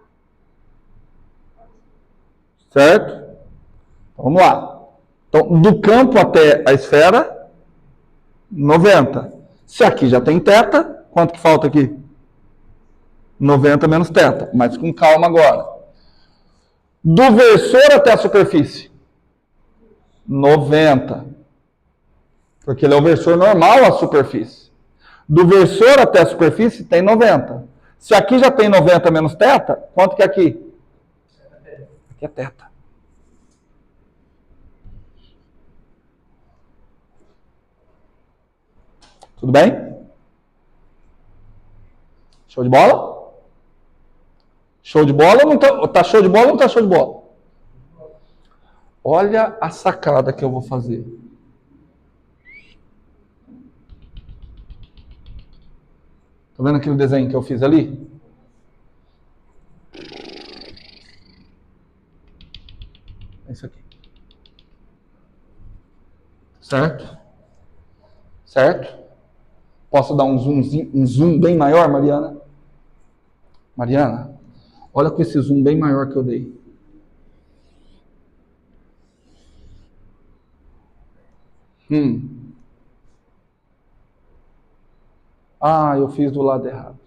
Certo? Então, vamos lá. Então, do campo até a esfera, 90. Se aqui já tem θ, quanto que falta aqui? 90 menos θ. Mas com calma agora. Do versor até a superfície, 90. Porque ele é o versor normal à superfície. Do versor até a superfície tem 90. Se aqui já tem 90 menos θ, quanto que é aqui? Aqui é θ. Tudo bem? Show de bola? Show de bola ou não tá? Tá show de bola ou não tá show de bola? Olha a sacada que eu vou fazer. Tá vendo aquele desenho que eu fiz ali? É isso aqui. Certo? Certo? Posso dar um zoom bem maior, Mariana? Mariana, olha com esse zoom bem maior que eu dei. Ah, eu fiz do lado errado.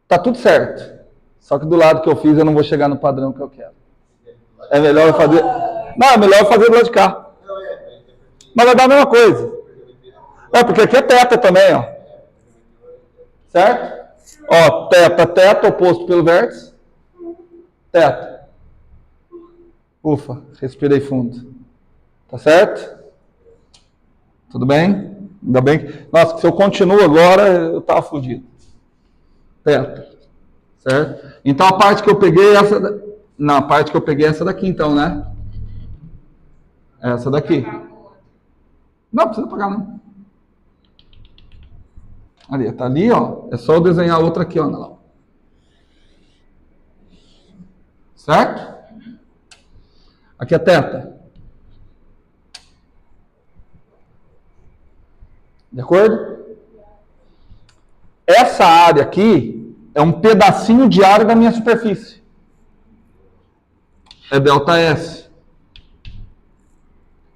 Tá tudo certo. Só que do lado que eu fiz eu não vou chegar no padrão que eu quero. É melhor eu fazer... Não, é melhor eu fazer do lado de cá. Mas vai dar a mesma coisa. É, porque aqui é θ também, ó. Certo? Ó, θ, oposto pelo vértice. θ. Ufa, respirei fundo. Tá certo? Tudo bem? Ainda bem que... Nossa, se eu continuo agora, eu tava fudido. θ. Certo? Então a parte que eu peguei é essa... Não, a parte que eu peguei é essa daqui então, né? Essa daqui. Não precisa pagar não. Ali, tá ali, ó. É só eu desenhar outra aqui, ó. Lá. Certo? Aqui é θ. De acordo? Essa área aqui é um pedacinho de área da minha superfície. É ΔS.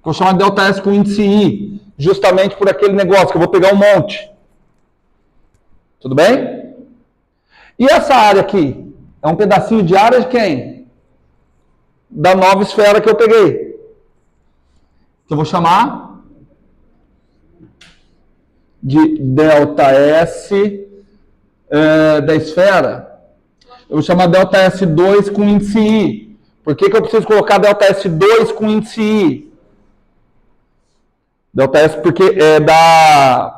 Vou chamar de ΔS com índice I, justamente por aquele negócio que eu vou pegar um monte. Tudo bem? E essa área aqui? É um pedacinho de área de quem? Da nova esfera que eu peguei. Que eu vou chamar de ΔS da esfera. Eu vou chamar ΔS2 com índice I. Por que eu preciso colocar ΔS2 com índice I? ΔS porque é da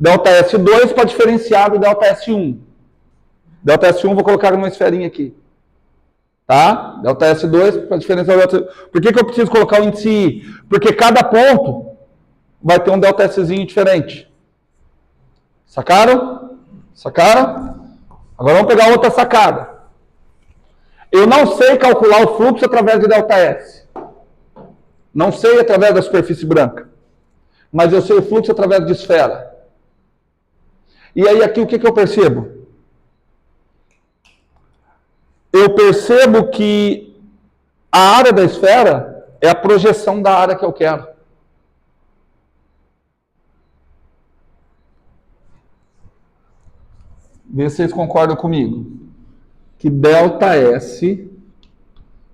ΔS2 para diferenciar do ΔS1. ΔS1 vou colocar numa esferinha aqui. Tá? ΔS2 para diferenciar do ΔS1. Por que eu preciso colocar o índice I? Porque cada ponto vai ter um ΔSzinho diferente. Sacaram? Sacaram? Agora vamos pegar outra sacada. Eu não sei calcular o fluxo através de ΔS. Não sei através da superfície branca. Mas eu sei o fluxo através de esfera. E aí aqui o que eu percebo? Eu percebo que a área da esfera é a projeção da área que eu quero. Vê se vocês concordam comigo. Que ΔS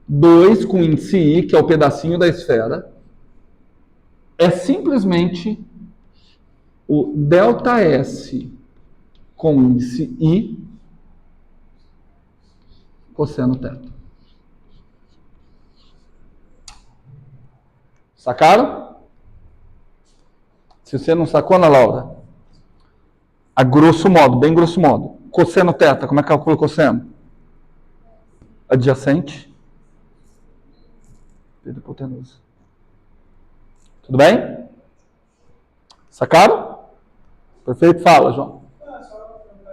2 com índice I, que é o pedacinho da esfera, é simplesmente o ΔS com índice I cosseno θ. Sacaram? Se você não sacou, Ana Laura, a grosso modo, bem grosso modo, cosseno θ, como é que calcula o cosseno? Adjacente vezes hipotenusa. Tudo bem? Sacaram? Perfeito? Fala, João. Não, só uma pergunta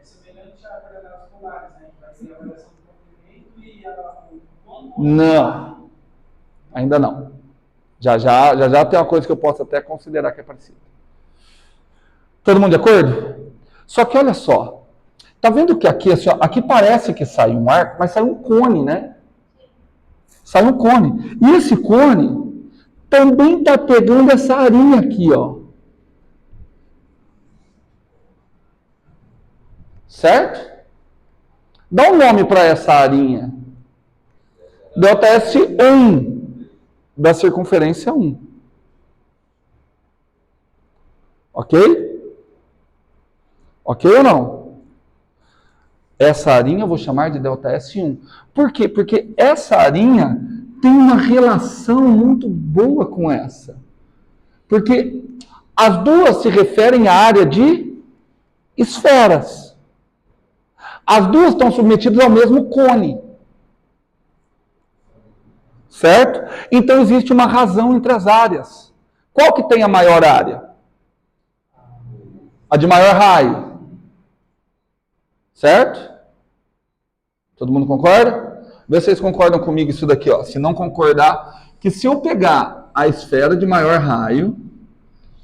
semelhante a coordenadas polares, né? Vai ser a variação do comprimento e o ponto. Não, ainda não. Já tem uma coisa que eu posso até considerar que é parecida. Todo mundo de acordo? Só que olha só. Tá vendo que aqui, assim, ó, aqui parece que sai um arco, mas sai um cone, né? Sai um cone. E esse cone também está pegando essa arinha aqui, ó. Certo? Dá um nome para essa arinha. ΔS1 da circunferência 1. Ok? Ok ou não? Essa arinha eu vou chamar de ΔS1. Por quê? Porque essa arinha tem uma relação muito boa com essa. Porque as duas se referem à área de esferas. As duas estão submetidas ao mesmo cone. Certo? Então existe uma razão entre as áreas. Qual que tem a maior área? A de maior raio. Certo? Todo mundo concorda? Vê se vocês concordam comigo isso daqui, ó. Se não concordar, que se eu pegar a esfera de maior raio,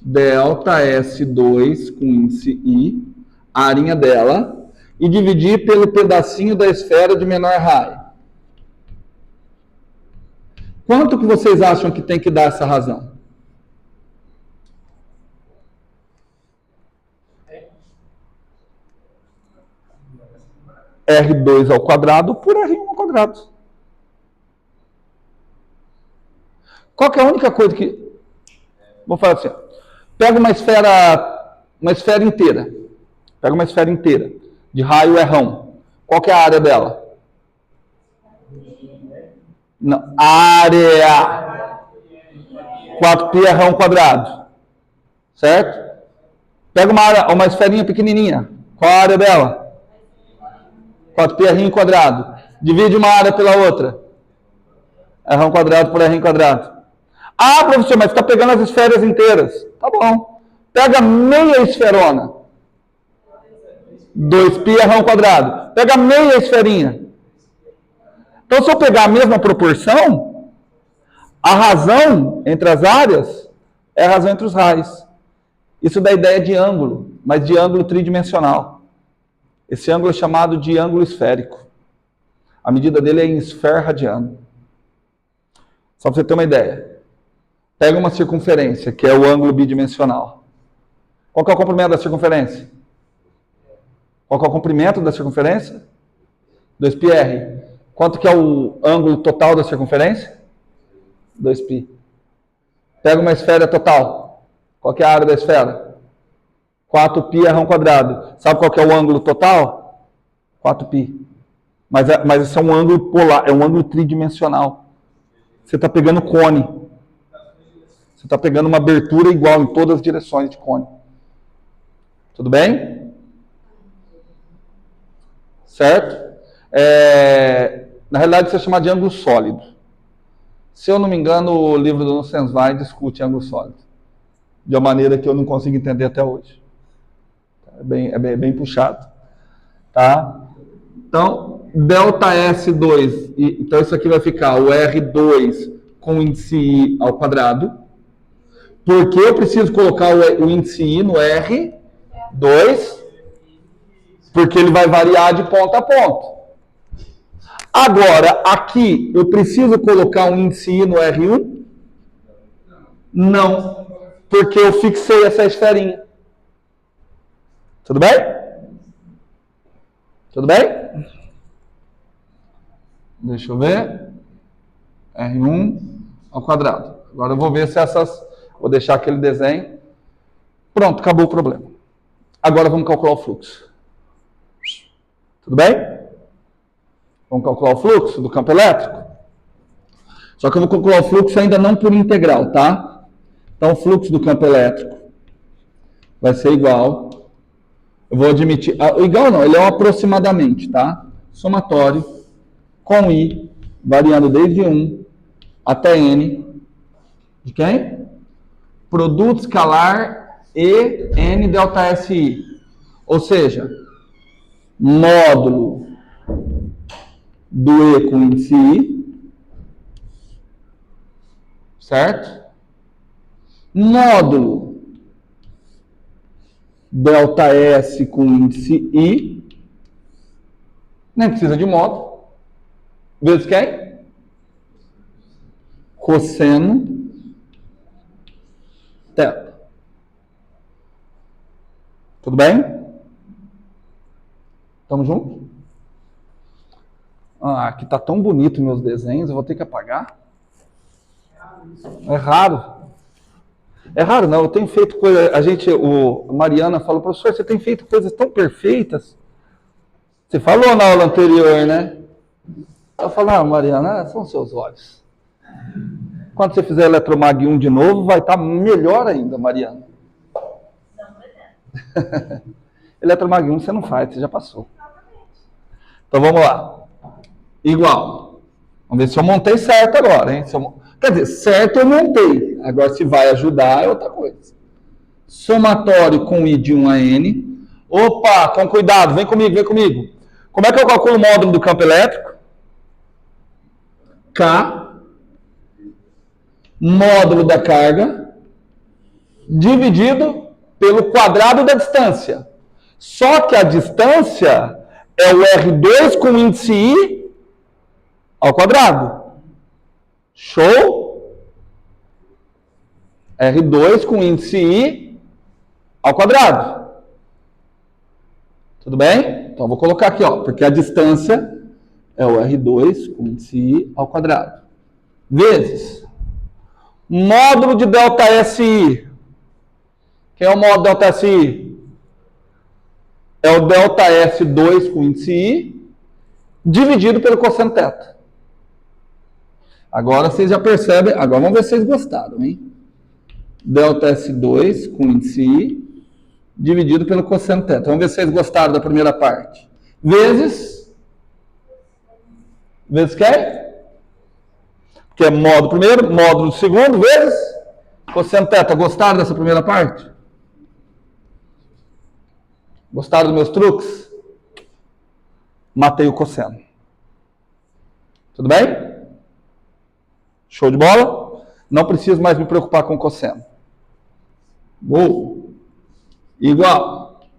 ΔS2 com índice I, a arinha dela, e dividir pelo pedacinho da esfera de menor raio. Quanto que vocês acham que tem que dar essa razão? R2 ao quadrado por R1 ao quadrado. Qual que é a única coisa que... Vou falar assim. Pega uma esfera inteira. Pega uma esfera inteira. De raio R1. Qual que é a área dela? Não. Área. 4π R1 quadrado. Certo? Pega uma esferinha pequenininha. Qual a área dela? 4π R quadrado. Divide uma área pela outra. R1 quadrado por R quadrado. Ah, professor, mas está pegando as esferas inteiras. Tá bom. Pega meia esferona. 2π R1 quadrado. Pega meia esferinha. Então, se eu pegar a mesma proporção, a razão entre as áreas é a razão entre os raios. Isso dá ideia de ângulo, mas de ângulo tridimensional. Esse ângulo é chamado de ângulo esférico. A medida dele é em esfera radiano. Só para você ter uma ideia. Pega uma circunferência, que é o ângulo bidimensional. Qual que é o comprimento da circunferência? Qual que é o comprimento da circunferência? 2πr. Quanto que é o ângulo total da circunferência? 2π. Pega uma esfera total. Qual que é a área da esfera? 4π R1 quadrado. Sabe qual que é o ângulo total? 4π. Mas isso é um ângulo polar, é um ângulo tridimensional. Você está pegando cone. Você está pegando uma abertura igual em todas as direções de cone. Tudo bem? Certo? Na realidade, isso é chamado de ângulo sólido. Se eu não me engano, o livro do Nussenswein discute ângulo sólido. De uma maneira que eu não consigo entender até hoje. É bem puxado. Tá? Então, ΔS2. Então, isso aqui vai ficar o R2 com índice I ao quadrado. Porque eu preciso colocar o índice I no R2. Porque ele vai variar de ponto a ponto. Agora, aqui, eu preciso colocar um índice I no R1? Não. Porque eu fixei essa esferinha. Tudo bem? Tudo bem? Deixa eu ver. R1 ao quadrado. Agora eu vou ver se essas... Vou deixar aquele desenho. Pronto, acabou o problema. Agora vamos calcular o fluxo. Tudo bem? Vamos calcular o fluxo do campo elétrico? Só que eu vou calcular o fluxo ainda não por integral, tá? Então o fluxo do campo elétrico vai ser igual... Eu vou admitir... igual não, ele é um aproximadamente, tá? Somatório com I, variando desde 1 até N. De quem? Produto escalar E N delta SI. Ou seja, módulo do E com índice I, certo? Módulo delta S com índice I, nem precisa de módulo, vezes quem? Cosseno θ. Tudo bem? Tamo junto? Aqui tá tão bonito meus desenhos, eu vou ter que apagar. É raro. É raro não, eu tenho feito coisa, a Mariana falou, professor, você tem feito coisas tão perfeitas. Você falou na aula anterior, né? Eu falei, Mariana, são seus olhos. Quando você fizer Eletromag 1 de novo, vai estar melhor ainda, Mariana. Eletromag 1 você não faz, você já passou. Então vamos lá. Igual. Vamos ver se eu montei certo agora, hein? Quer dizer, certo eu montei. Agora se vai ajudar é outra coisa. Somatório com I de 1 a N. Opa, com cuidado, vem comigo, vem comigo. Como é que eu calculo o módulo do campo elétrico? K, módulo da carga, dividido pelo quadrado da distância. Só que a distância é o R2 com índice I ao quadrado. Show? R2 com índice I ao quadrado. Tudo bem? Então, vou colocar aqui, ó, porque a distância é o R2 com índice I ao quadrado. Vezes módulo de delta SI. Quem é o módulo delta SI? É o delta S2 com índice I dividido pelo cosseno θ. Agora vocês já percebem, agora vamos ver se vocês gostaram, hein? Delta S2 com índice I dividido pelo cosseno θ. Vamos ver se vocês gostaram da primeira parte. Vezes quem? Que é módulo primeiro, módulo segundo, vezes cosseno θ. Gostaram dessa primeira parte? Gostaram dos meus truques? Matei o cosseno. Tudo bem? Show de bola? Não preciso mais me preocupar com o cosseno. Boa. Igual.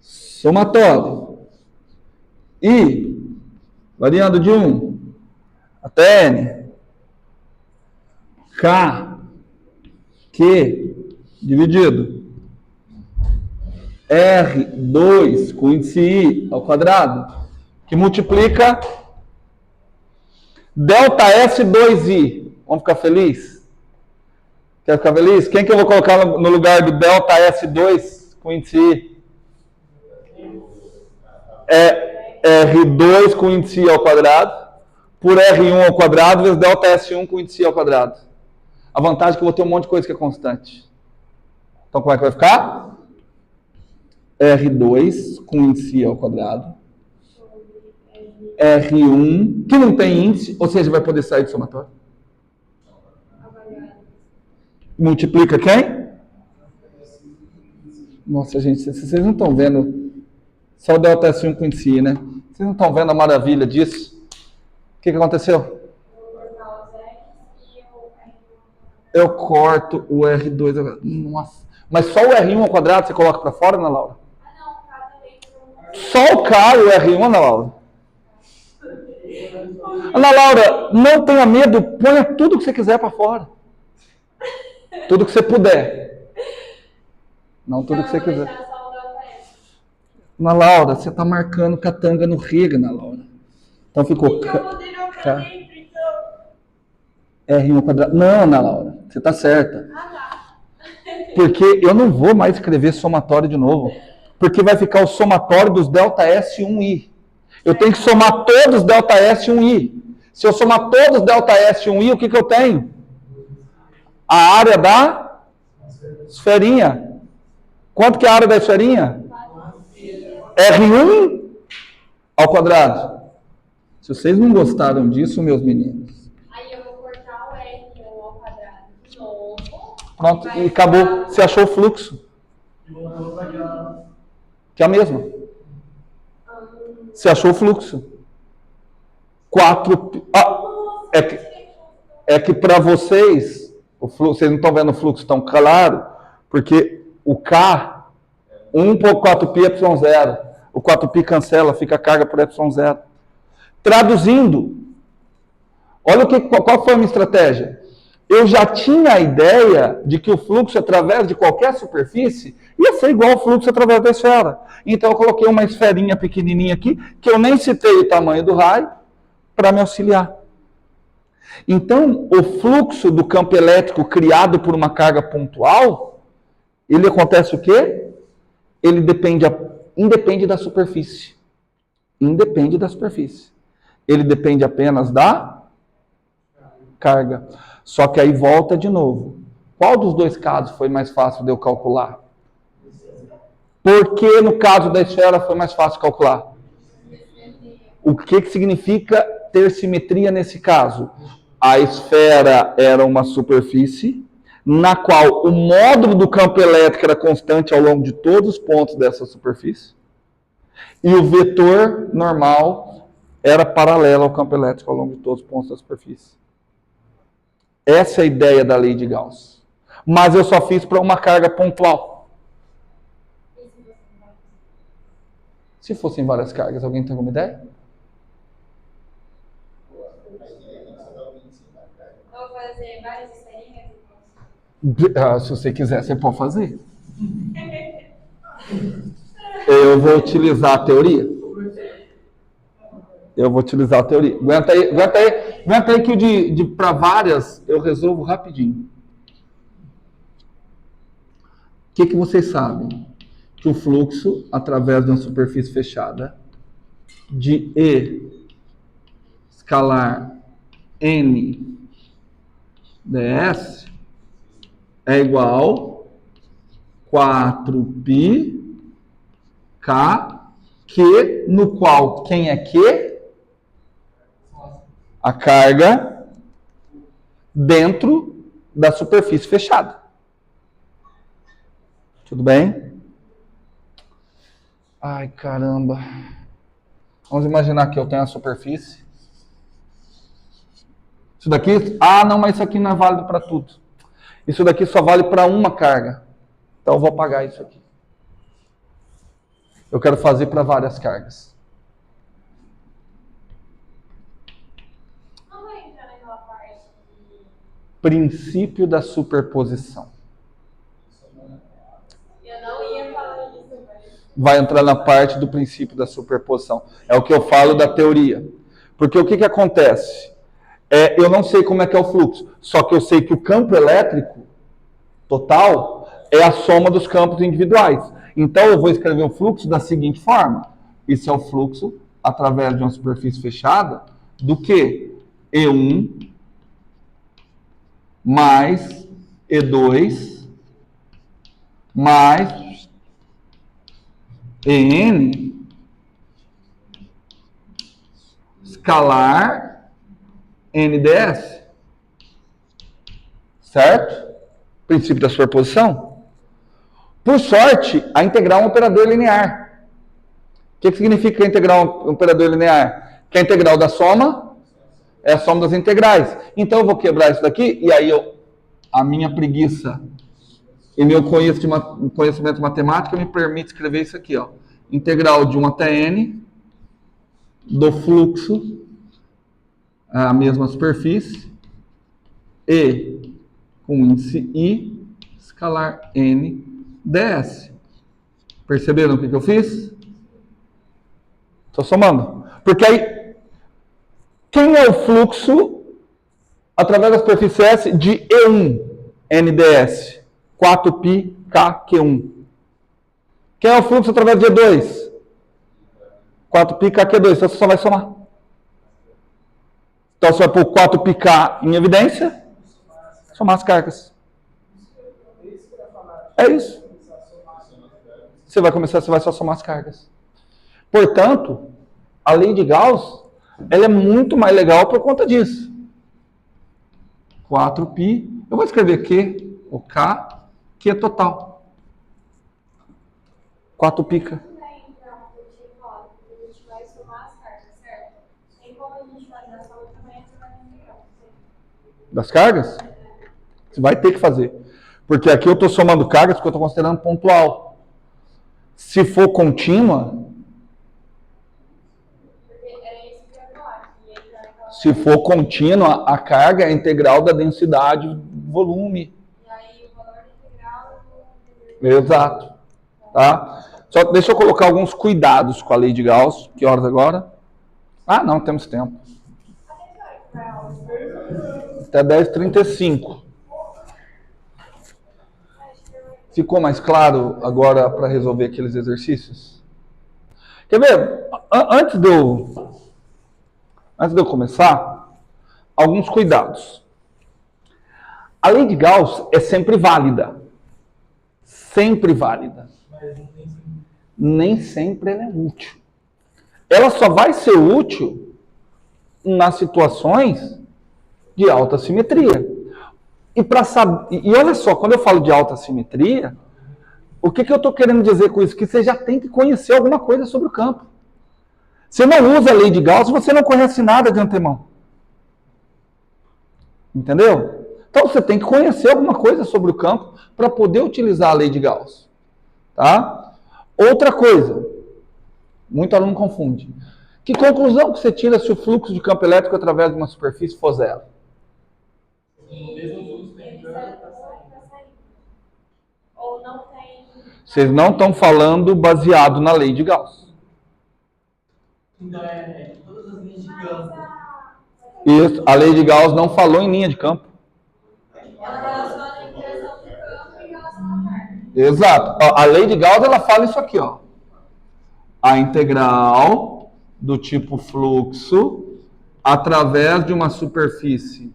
Somatório. I, variando de 1 até N. K, Q, dividido. R2 com índice I ao quadrado, que multiplica delta S2I. Vamos ficar felizes? Quer ficar feliz? Quem que eu vou colocar no lugar do delta S2 com índice I? É R2 com índice I ao quadrado, por R1 ao quadrado, vezes delta S1 com índice I ao quadrado. A vantagem é que eu vou ter um monte de coisa que é constante. Então, como é que vai ficar? R2 com índice I ao quadrado. R1, que não tem índice, ou seja, vai poder sair do somatório. Multiplica quem? Nossa, gente, vocês não estão vendo só o delta S1 com índice I, né? Vocês não estão vendo a maravilha disso? O que aconteceu? Eu corto o R2. Nossa. Mas só o R1 ao quadrado você coloca para fora, Ana Laura? Só o K, o R1, Ana Laura? Ana Laura, não tenha medo, ponha tudo que você quiser para fora. Tudo que você puder. Não tudo que você quiser. Ana Laura, você está marcando catanga no rig, Ana Laura. Então ficou R1 ao quadrado. Não, Ana Laura, você está certa. Porque eu não vou mais escrever somatório de novo. Porque vai ficar o somatório dos delta S1I. Eu tenho que somar todos os delta S1I. Se eu somar todos os delta S1I, o que eu tenho? A área da esferinha. Quanto que é a área da esferinha? R1 ao quadrado. Se vocês não gostaram disso, meus meninos. Aí eu vou cortar o R1 ao quadrado de novo. Pronto, e acabou. Você achou o fluxo. E voltou para aquela. Que é a mesma. Você achou o fluxo. 4... é que para vocês, o fluxo, vocês não estão vendo o fluxo tão claro, porque o K, 1 por 4π é ε0. O 4π cancela, fica a carga por ε0. Traduzindo, olha qual foi a minha estratégia. Eu já tinha a ideia de que o fluxo através de qualquer superfície ia ser igual ao fluxo através da esfera. Então eu coloquei uma esferinha pequenininha aqui, que eu nem citei o tamanho do raio, para me auxiliar. Então, o fluxo do campo elétrico criado por uma carga pontual, ele acontece o quê? Ele independe da superfície. Independe da superfície. Ele depende apenas da carga. Só que aí volta de novo. Qual dos dois casos foi mais fácil de eu calcular? Por que no caso da esfera foi mais fácil calcular? O que significa ter simetria nesse caso? A esfera era uma superfície na qual o módulo do campo elétrico era constante ao longo de todos os pontos dessa superfície. E o vetor normal era paralelo ao campo elétrico ao longo de todos os pontos da superfície. Essa é a ideia da lei de Gauss. Mas eu só fiz para uma carga pontual. Se fossem várias cargas, alguém tem alguma ideia? Vou fazer várias esferinhas. Se você quiser, você pode fazer. Eu vou utilizar a teoria. Aguenta aí que o de para várias eu resolvo rapidinho. O que vocês sabem? Que o fluxo através de uma superfície fechada de E escalar N ds é igual 4π K, Q, no qual quem é Q? A carga dentro da superfície fechada. Tudo bem? Ai, caramba. Vamos imaginar que eu tenho a superfície. Isso daqui... Ah, não, mas isso aqui não é válido para tudo. Isso daqui só vale para uma carga. Então eu vou apagar isso aqui. Eu quero fazer para várias cargas. Não vai entrar naquela parte de... Princípio da superposição. Eu não ia falar isso, mas... Vai entrar na parte do princípio da superposição. É o que eu falo da teoria. Porque o que acontece? Eu não sei como é que é o fluxo, só que eu sei que o campo elétrico total é a soma dos campos individuais. Então eu vou escrever o fluxo da seguinte forma. Isso é o fluxo através de uma superfície fechada do que E1 mais E2 mais EN escalar NDS. Certo? Princípio da superposição. Por sorte, a integral é um operador linear. O que significa a integral um operador linear? Que a integral da soma é a soma das integrais. Então eu vou quebrar isso daqui e aí a minha preguiça e meu conhecimento matemático me permite escrever isso aqui, ó. Integral de 1 até n do fluxo a mesma superfície e com índice I escalar n ds. Perceberam o que eu fiz? Estou somando. Porque aí, quem é o fluxo através da superfície S de E1 NDS? 4π K-Q1. Quem é o fluxo através de E2? 4π K-Q2. Então você só vai somar. Então você vai pôr 4πk em evidência, somar as cargas. É isso. Você vai só somar as cargas. Portanto, a lei de Gauss, ela é muito mais legal por conta disso. 4π, eu vou escrever Q, O K, Q total. 4 pica. A gente vai somar as cargas, certo? Tem como a gente fazer essa outra também, você vai integral. Das cargas? Você vai ter que fazer. Porque aqui eu estou somando cargas porque eu estou considerando pontual. Se for contínua, se for contínua, a carga é integral da densidade do volume. E aí o valor integral do... Exato. Tá? Só deixa eu colocar alguns cuidados com a lei de Gauss. Que horas agora? Ah, não, temos tempo. Até 10h35. Ficou mais claro agora para resolver aqueles exercícios? Quer ver? Antes de eu começar, alguns cuidados. A lei de Gauss é sempre válida. Sempre válida. Nem sempre ela é útil. Ela só vai ser útil nas situações de alta simetria. E olha só, quando eu falo de alta simetria, o que eu estou querendo dizer com isso? Que você já tem que conhecer alguma coisa sobre o campo. Você não usa a lei de Gauss, você não conhece nada de antemão. Entendeu? Então você tem que conhecer alguma coisa sobre o campo para poder utilizar a lei de Gauss. Tá? Outra coisa, muito aluno confunde. Que conclusão que você tira se o fluxo de campo elétrico através de uma superfície for zero? Ou não tem... Vocês não estão falando baseado na lei de Gauss. Então todas as linhas de campo. Isso, a lei de Gauss não falou em linha de campo. Ela relaciona a interação do campo em relação à carga. Exato. A lei de Gauss, ela fala isso aqui, ó. A integral do tipo fluxo através de uma superfície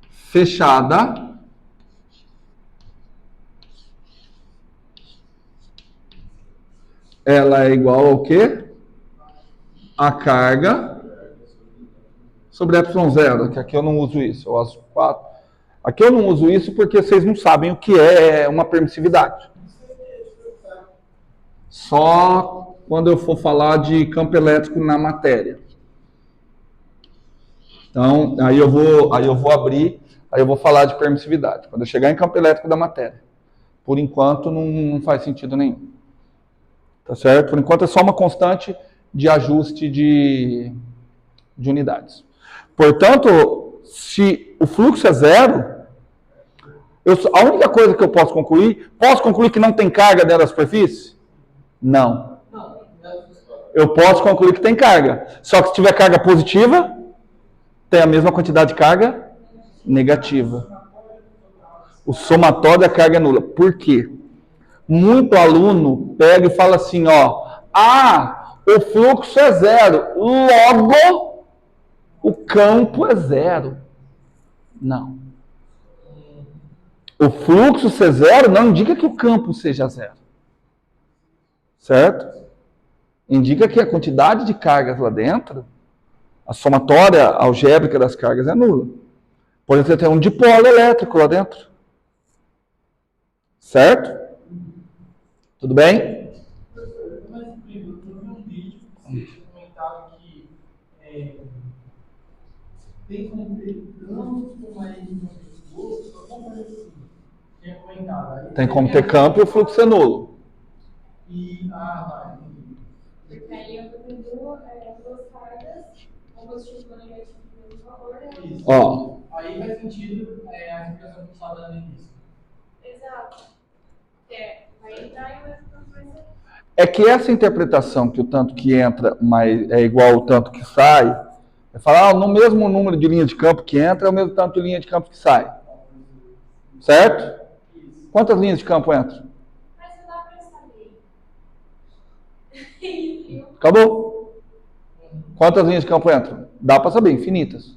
fechada ela é igual ao quê? A carga sobre ε0, que aqui eu não uso isso, eu uso 4. Aqui eu não uso isso porque vocês não sabem o que é uma permissividade. Só quando eu for falar de campo elétrico na matéria. Então, aí eu vou abrir, aí eu vou falar de permissividade. Quando eu chegar em campo elétrico da matéria. Por enquanto, não faz sentido nenhum. Tá certo? Por enquanto, é só uma constante de ajuste de unidades. Portanto, se o fluxo é zero, a única coisa que eu posso concluir que não tem carga dentro da superfície? Não. Eu posso concluir que tem carga. Só que se tiver carga positiva, tem a mesma quantidade de carga negativa. O somatório da carga é nula. Por quê? Muito aluno pega e fala assim, ó, o fluxo é zero, logo o campo é zero. Não. O fluxo ser zero não indica que o campo seja zero. Certo? Indica que a quantidade de cargas lá dentro, a somatória algébrica das cargas é nula. Por exemplo, você tem um dipolo elétrico lá dentro. Certo? Tudo bem? Mas, primo, eu vi um vídeo que você tinha comentado que tem como ter campos com mais de fluxo, alguma coisa assim. Tinha comentado. Aí, tem como ter campo e o fluxo é nulo. Tá. Porque aí eu tô tendo duas cargas, um positivo e um negativo do mesmo valor, né? Isso. Ó. Aí faz sentido a explicação que você estava dando no início. Exato. Vai entrar e vai sair. É que essa interpretação que o tanto que entra é igual ao tanto que sai, é falar, no mesmo número de linhas de campo que entra, é o mesmo tanto de linha de campo que sai. Certo? Quantas linhas de campo entram? Mas não dá pra saber. Acabou. Quantas linhas de campo entram? Dá para saber, infinitas.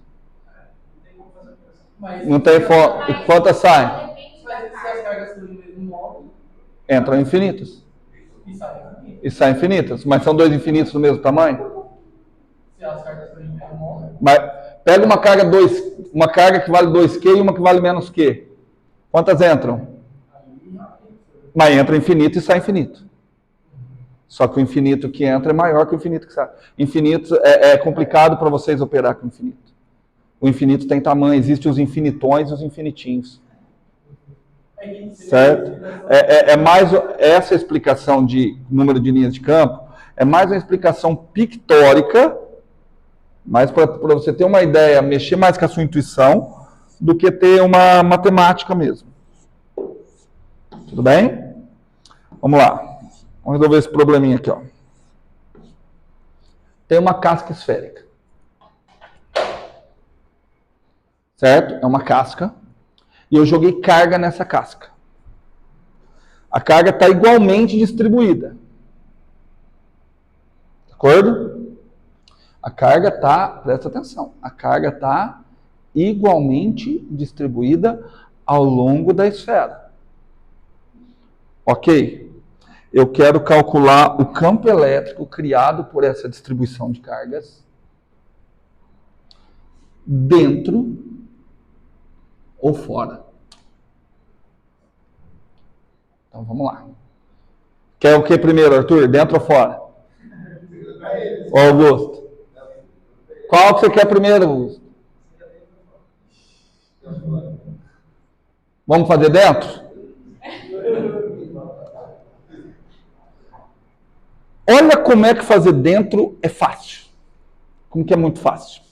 Não tem e quantas saem? Mas se as cargas estão no mesmo modo, Entram infinitas. e saem infinitas. E saem infinitas. Mas são dois infinitos do mesmo tamanho? Se as cargas estão no mesmo modo. Mas pega uma carga que vale 2Q e uma que vale menos Q. Quantas entram? Mas entra infinito e sai infinito. Só que o infinito que entra é maior que o infinito que sai. Infinito é complicado para vocês operar com o infinito. O infinito tem tamanho, existem os infinitões e os infinitinhos. Certo? É mais essa explicação de número de linhas de campo, é mais uma explicação pictórica, mais para você ter uma ideia, mexer mais com a sua intuição, do que ter uma matemática mesmo. Tudo bem? Vamos lá. Vamos resolver esse probleminha aqui, ó. Tem uma casca esférica. Certo? É uma casca. E eu joguei carga nessa casca. A carga está igualmente distribuída. De acordo? A carga está, presta atenção, a carga está igualmente distribuída ao longo da esfera. Ok? Eu quero calcular o campo elétrico criado por essa distribuição de cargas dentro ou fora. Então vamos lá. Quer o que primeiro, Arthur? Dentro ou fora? Ô, Augusto? Qual que você quer primeiro, Augusto? Vamos fazer dentro? Olha como é que fazer dentro é fácil. Como que é muito fácil.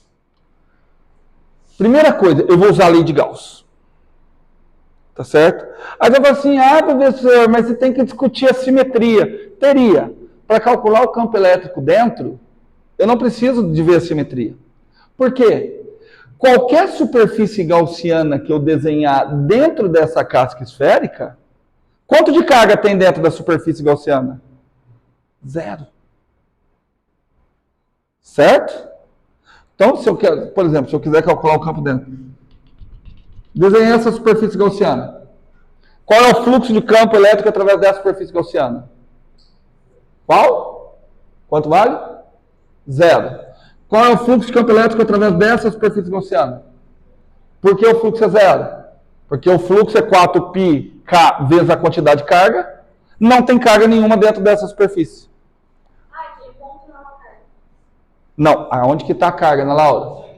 Primeira coisa, eu vou usar a lei de Gauss. Tá certo? Aí eu falo assim, professor, mas você tem que discutir a simetria. Teria. Para calcular o campo elétrico dentro, eu não preciso de ver a simetria. Por quê? Qualquer superfície gaussiana que eu desenhar dentro dessa casca esférica, quanto de carga tem dentro da superfície gaussiana? 0. Certo? Então, se eu quero, por exemplo, se eu quiser calcular o campo dentro, desenhei essa superfície gaussiana. Qual é o fluxo de campo elétrico através dessa superfície gaussiana? Qual? Quanto vale? 0. Qual é o fluxo de campo elétrico através dessa superfície gaussiana? Por que o fluxo é 0? Porque o fluxo é 4πk vezes a quantidade de carga. Não tem carga nenhuma dentro dessa superfície. Aquele ponto não é uma carga. Não, aonde que está a carga, Ana Laura?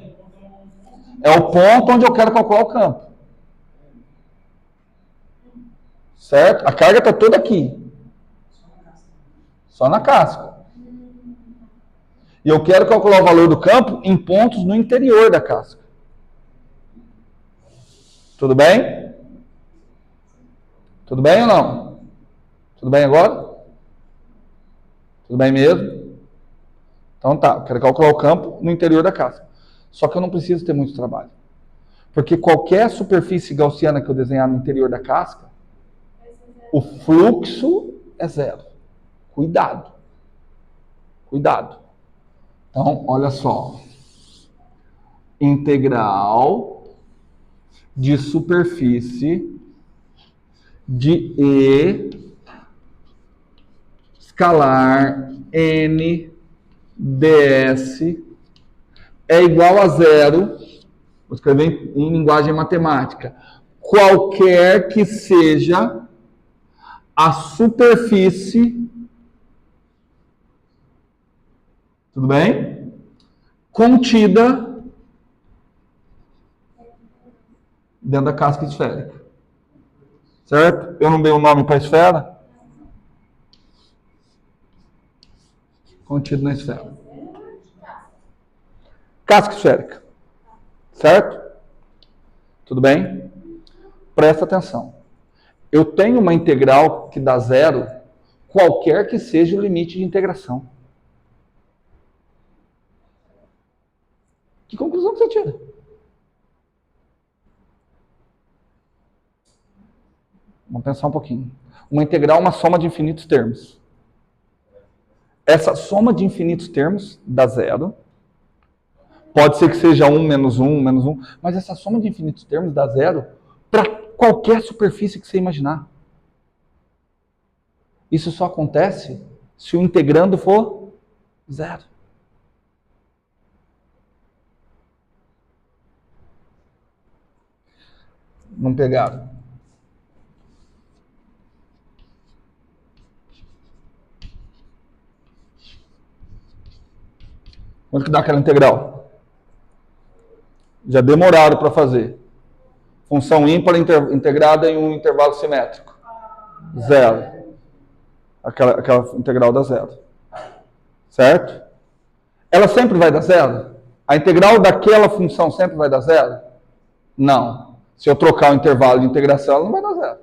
É o ponto onde eu quero calcular o campo. Certo? A carga está toda aqui. Só na casca. E eu quero calcular o valor do campo em pontos no interior da casca. Tudo bem? Tudo bem ou não? Tudo bem agora? Tudo bem mesmo? Então tá, eu quero calcular o campo no interior da casca. Só que eu não preciso ter muito trabalho. Porque qualquer superfície gaussiana que eu desenhar no interior da casca, o fluxo é 0. Cuidado. Cuidado. Então, olha só. Integral de superfície de E escalar N ds é igual a 0. Vou escrever em linguagem matemática. Qualquer que seja a superfície, tudo bem? Contida dentro da casca esférica. Certo? Eu não dei um nome para a esfera? Contido na esfera. Casca esférica. Certo? Tudo bem? Presta atenção. Eu tenho uma integral que dá 0, qualquer que seja o limite de integração. Que conclusão que você tira? Vamos pensar um pouquinho. Uma integral é uma soma de infinitos termos. Essa soma de infinitos termos dá 0. Pode ser que seja 1 menos 1, menos 1. Mas essa soma de infinitos termos dá 0 para qualquer superfície que você imaginar. Isso só acontece se o integrando for 0. Não pegaram? Quanto que dá aquela integral? Já demoraram para fazer. Função ímpar integrada em um intervalo simétrico. Zero. Aquela integral dá zero. Certo? Ela sempre vai dar zero? A integral daquela função sempre vai dar zero? Não. Se eu trocar o intervalo de integração, ela não vai dar zero.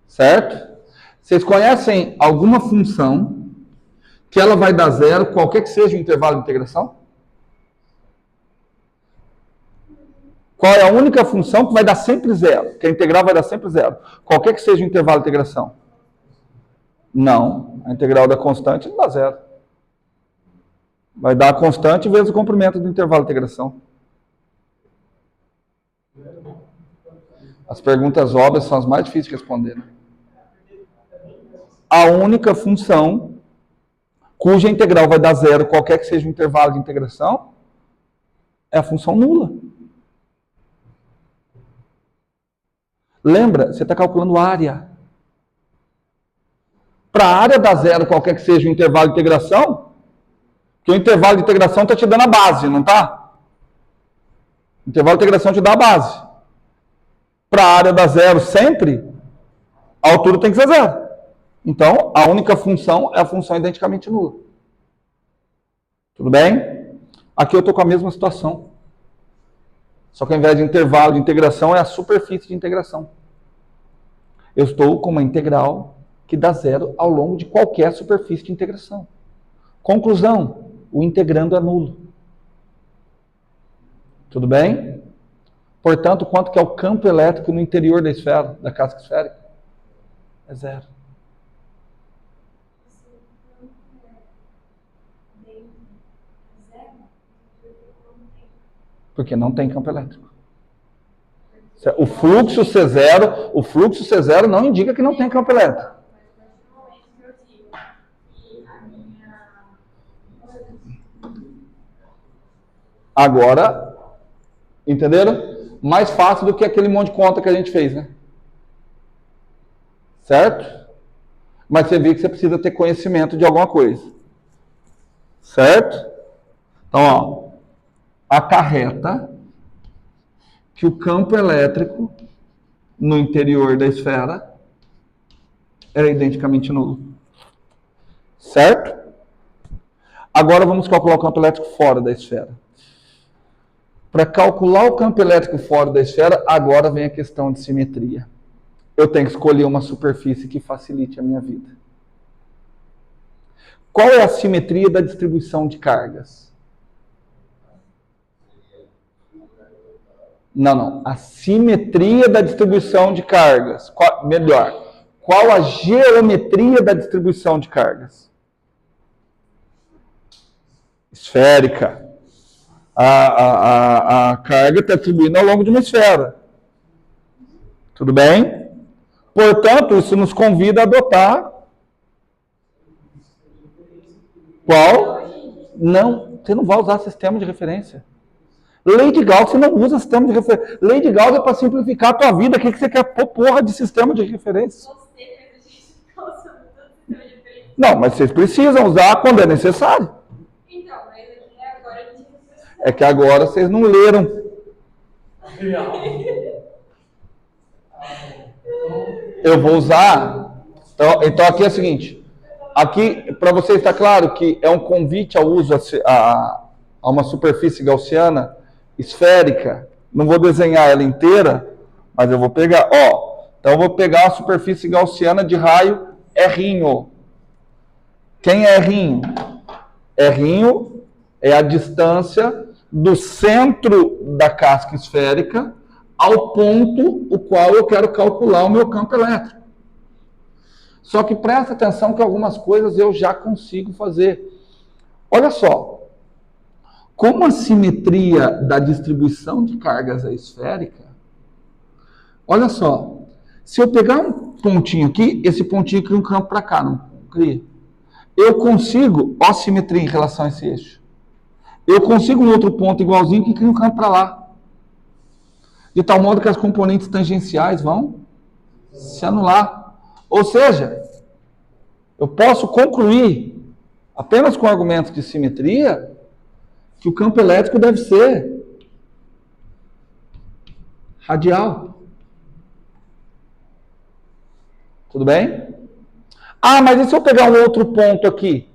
Certo? Vocês conhecem alguma função que ela vai dar zero, qualquer que seja o intervalo de integração? Qual é a única função que vai dar sempre zero? Que a integral vai dar sempre zero. Qualquer que seja o intervalo de integração. Não. A integral da constante não dá zero. Vai dar a constante vezes o comprimento do intervalo de integração. As perguntas óbvias são as mais difíceis de responder. Né? A única função cuja integral vai dar zero, qualquer que seja o intervalo de integração, é a função nula. Lembra, você está calculando área. Para a área dar zero, qualquer que seja o intervalo de integração, porque o intervalo de integração está te dando a base, não está? O intervalo de integração te dá a base. Para a área dar zero sempre, a altura tem que ser zero. Então, a única função é a função identicamente nula. Tudo bem? Aqui eu estou com a mesma situação. Só que ao invés de intervalo de integração, é a superfície de integração. Eu estou com uma integral que dá zero ao longo de qualquer superfície de integração. Conclusão, o integrando é nulo. Tudo bem? Portanto, quanto que é o campo elétrico no interior da esfera, da casca esférica? É zero. Porque não tem campo elétrico. O fluxo C0 não indica que não tem campo elétrico. Agora, entenderam? Mais fácil do que aquele monte de conta que a gente fez, né? Certo? Mas você vê que você precisa ter conhecimento de alguma coisa. Certo? Então, ó, acarreta que o campo elétrico no interior da esfera era identicamente nulo. Certo? Agora vamos calcular o campo elétrico fora da esfera. Para calcular o campo elétrico fora da esfera, agora vem a questão de simetria. Eu tenho que escolher uma superfície que facilite a minha vida. Qual é a simetria da distribuição de cargas? Não. A simetria da distribuição de cargas. Qual a geometria da distribuição de cargas? Esférica. A carga está distribuindo ao longo de uma esfera. Tudo bem? Portanto, isso nos convida a adotar qual? Não, você não vai usar sistema de referência. Lei de Gauss, você não usa sistema de referência. Lei de Gauss é para simplificar a tua vida. O que você quer pôr porra de sistema de referência? Não, mas vocês precisam usar quando é necessário. Então, mas agora a gente... É que agora vocês não leram. Eu vou usar. Então aqui é o seguinte. Aqui, para você estar claro que é um convite ao uso a uma superfície gaussiana esférica. Não vou desenhar ela inteira, mas eu vou pegar. Então eu vou pegar a superfície gaussiana de raio R'. Quem é R'? R' é a distância do centro da casca esférica ao ponto o qual eu quero calcular o meu campo elétrico. Só que presta atenção que algumas coisas eu já consigo fazer. Olha só. Como a simetria da distribuição de cargas é esférica, olha só. Se eu pegar um pontinho aqui, esse pontinho cria um campo para cá, não cria? Eu consigo, ó, simetria em relação a esse eixo. Eu consigo um outro ponto igualzinho que cria um campo para lá. De tal modo que as componentes tangenciais vão se anular. Ou seja, eu posso concluir, apenas com argumentos de simetria, que o campo elétrico deve ser radial. Tudo bem? Ah, mas e se eu pegar um outro ponto aqui?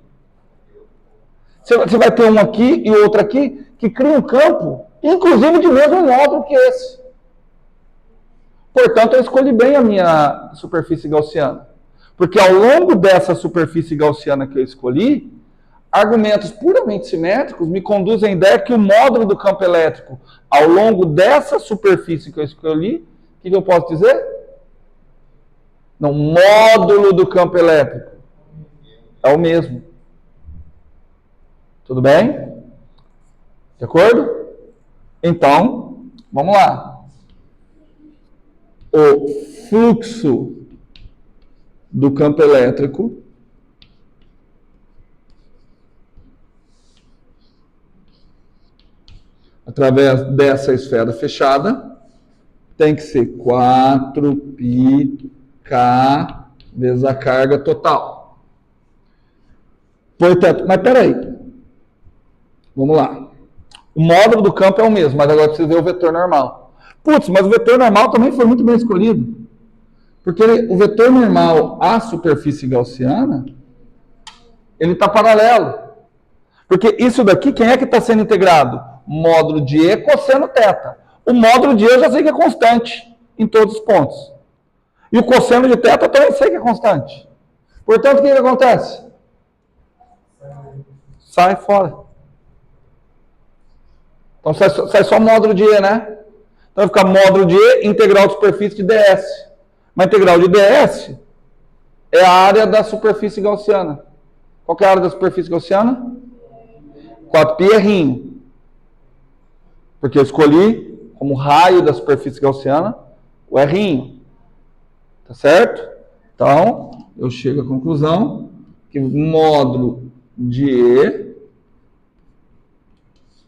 Você vai ter um aqui e outro aqui, que cria um campo, inclusive de mesmo módulo que esse. Portanto, eu escolhi bem a minha superfície gaussiana. Porque ao longo dessa superfície gaussiana que eu escolhi, argumentos puramente simétricos me conduzem à ideia que o módulo do campo elétrico, ao longo dessa superfície que eu escolhi, o que eu posso dizer? Não, módulo do campo elétrico é o mesmo. Tudo bem? De acordo? Então, vamos lá. O fluxo do campo elétrico através dessa esfera fechada tem que ser 4πk vezes a carga total. Portanto, mas peraí. Vamos lá. O módulo do campo é o mesmo, mas agora precisa ver o vetor normal. Putz, mas o vetor normal também foi muito bem escolhido. Porque o vetor normal à superfície gaussiana, ele está paralelo. Porque isso daqui, quem é que está sendo integrado? Módulo de E cosseno θ. O módulo de E eu já sei que é constante em todos os pontos. E o cosseno de θ eu também sei que é constante. Portanto, o que acontece? Sai fora. Então sai só módulo de E, né? Então vai ficar módulo de E, integral de superfície de ds. Uma integral de ds é a área da superfície gaussiana. Qual que é a área da superfície gaussiana? 4π é rinho. Porque eu escolhi como raio da superfície gaussiana o rinho. Tá certo? Então, eu chego à conclusão que o módulo de E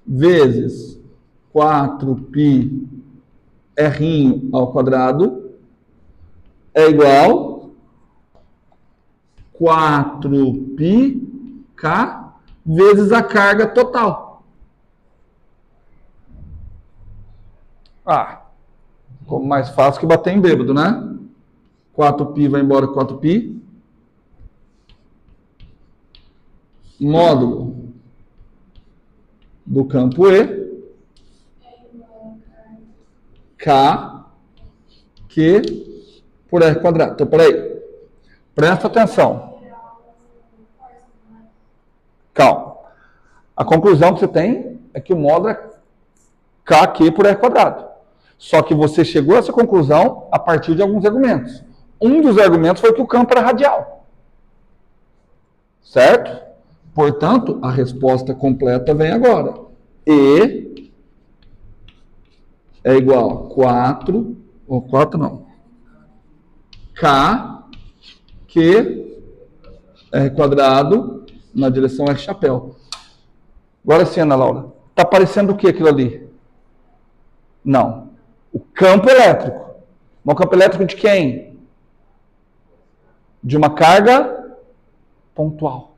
vezes 4π rinho ao quadrado é igual a 4πk vezes a carga total. Ah, ficou mais fácil que bater em bêbado, né? 4π vai embora 4π. Módulo do campo E K Q por R quadrado. Então, peraí. Presta atenção. Calma. A conclusão que você tem é que o módulo é KQ por R quadrado. Só que você chegou a essa conclusão a partir de alguns argumentos. Um dos argumentos foi que o campo era radial. Certo? Portanto, a resposta completa vem agora. E é igual a 4, ou 4 não, K, Q, R quadrado, na direção R chapéu. Agora sim, Ana Laura. Está parecendo o que aquilo ali? Não. O campo elétrico. Mas o campo elétrico de quem? De uma carga pontual.